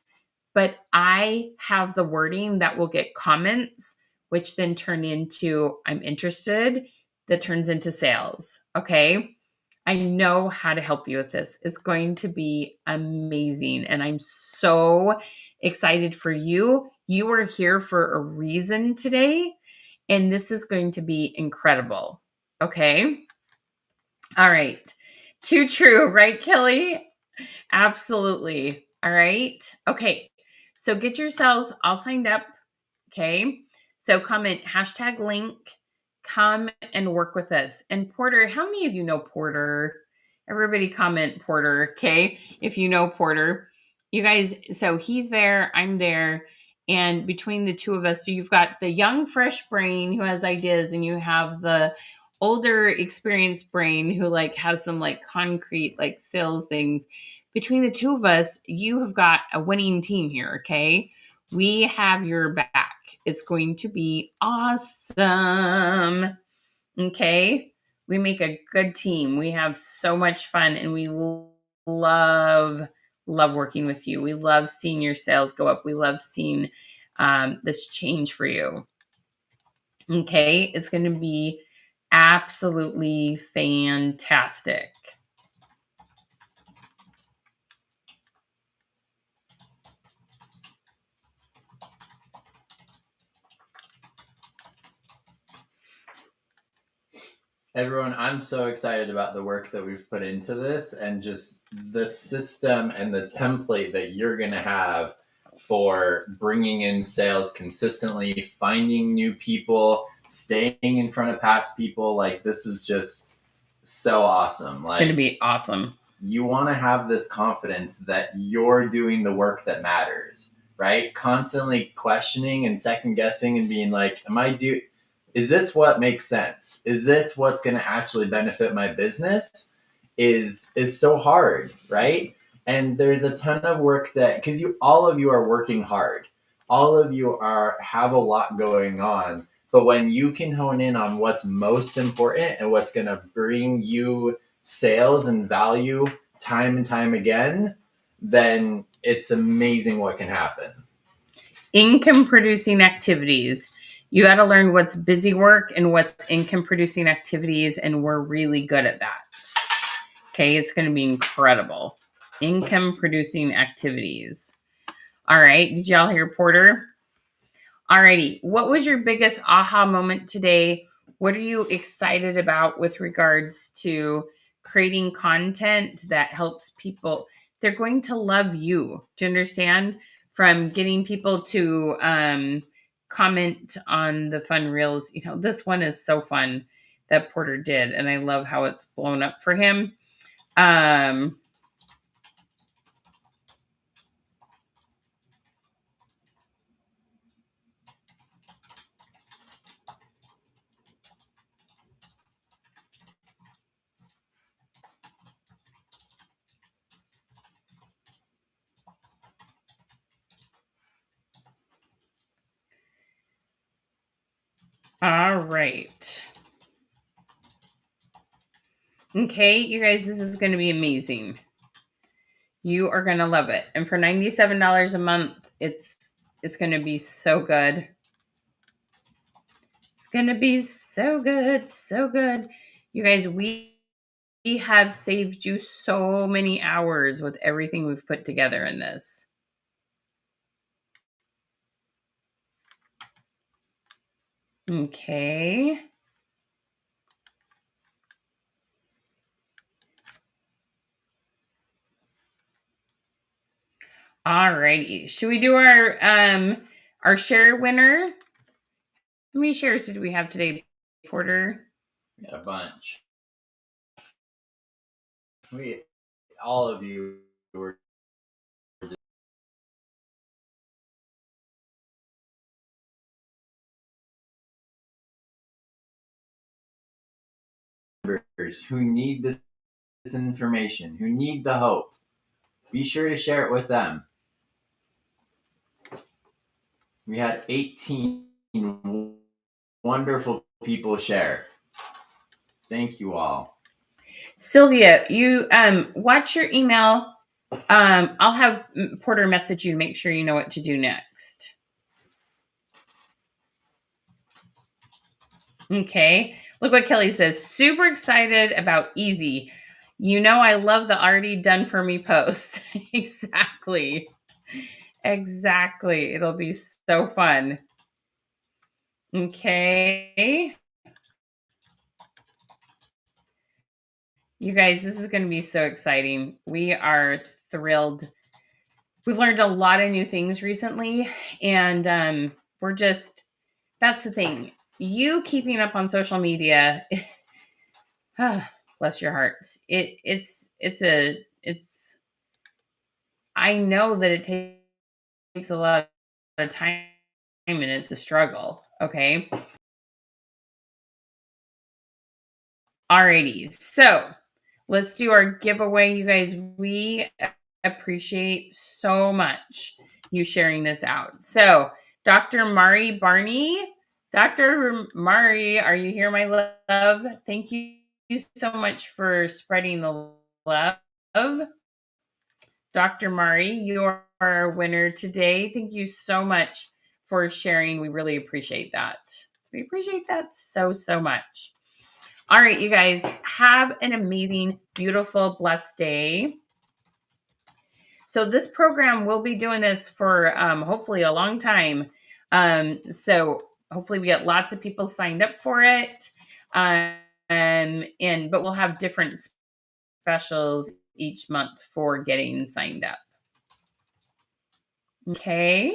But I have the wording that will get comments, which then turn into I'm interested, that turns into sales. Okay. I know how to help you with this. It's going to be amazing. And I'm so excited for you. You are here for a reason today. And this is going to be incredible. Okay. All right. Too true, right, Kelly? Absolutely. All right. Okay. So get yourselves all signed up. Okay. So comment #link, come and work with us. And Porter, how many of you know Porter? Everybody comment Porter. Okay. If you know Porter, you guys, so he's there, I'm there. And between the two of us, so you've got the young, fresh brain who has ideas, and you have the older, experienced brain who has some concrete sales things. Between the two of us, you have got a winning team here. Okay. We have your back. It's going to be awesome. Okay. We make a good team. We have so much fun, and we love working with you. We love seeing your sales go up. We love seeing this change for you. Okay. It's going to be absolutely fantastic. Everyone, I'm so excited about the work that we've put into this, and just the system and the template that you're going to have for bringing in sales consistently, finding new people, staying in front of past people. This is just so awesome. It's going to be awesome. you want to have this confidence that you're doing the work that matters, right? Constantly questioning and second guessing and being like, is this what makes sense? Is this what's going to actually benefit my business? Is so hard, right? And there's a ton of work that, because all of you are working hard, all of you have a lot going on, but when you can hone in on what's most important and what's going to bring you sales and value time and time again, then it's amazing what can happen. Income producing activities. You got to learn what's busy work and what's income producing activities, and we're really good at that. Okay, it's going to be incredible. Income producing activities. All right, did y'all hear Porter? Alrighty, what was your biggest aha moment today? What are you excited about with regards to creating content that helps people? They're going to love you. Do you understand? From getting people to comment on the fun reels. This one is so fun that Porter did, and I love how it's blown up for him. All right. Okay, you guys, this is going to be amazing. You are going to love it. And for $97 a month, it's going to be so good. It's going to be so good, so good. You guys, we have saved you so many hours with everything we've put together in this. Okay. All righty. Should we do our share winner? How many shares did we have today, Porter? A bunch. All of you were who need this information, who need the hope. Be sure to share it with them. We had 18 wonderful people share. Thank you all. Sylvia, you watch your email. I'll have Porter message you to make sure you know what to do next. Okay. Look what Kelly says. Super excited about easy. I love the already done for me posts. Exactly. It'll be so fun. Okay. You guys, this is going to be so exciting. We are thrilled. We've learned a lot of new things recently, and that's the thing. You keeping up on social media, bless your hearts. I know that it takes a lot of time and it's a struggle. Okay. Alrighty. So let's do our giveaway, you guys. We appreciate so much you sharing this out. So Dr. Mari Barney, Dr. Mari, are you here, my love? Thank you so much for spreading the love. Dr. Mari, you're our winner today. Thank you so much for sharing. We really appreciate that. We appreciate that so, so much. All right, you guys, have an amazing, beautiful, blessed day. So this program, we'll be doing this for hopefully a long time. So hopefully we get lots of people signed up for it. But we'll have different specials each month for getting signed up. Okay.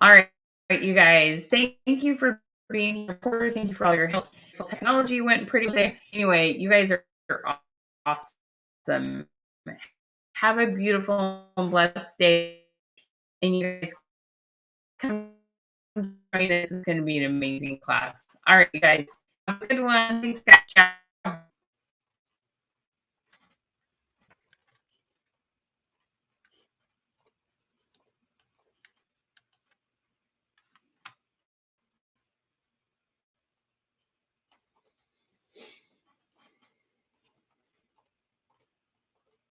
All right, you guys. Thank you for being here. Thank you for all your help. Technology went pretty good. Anyway, you guys are awesome. Have a beautiful and blessed day. And you guys come join us. It's going to be an amazing class. All right, you guys. Have a good one. Thanks, guys. Ciao.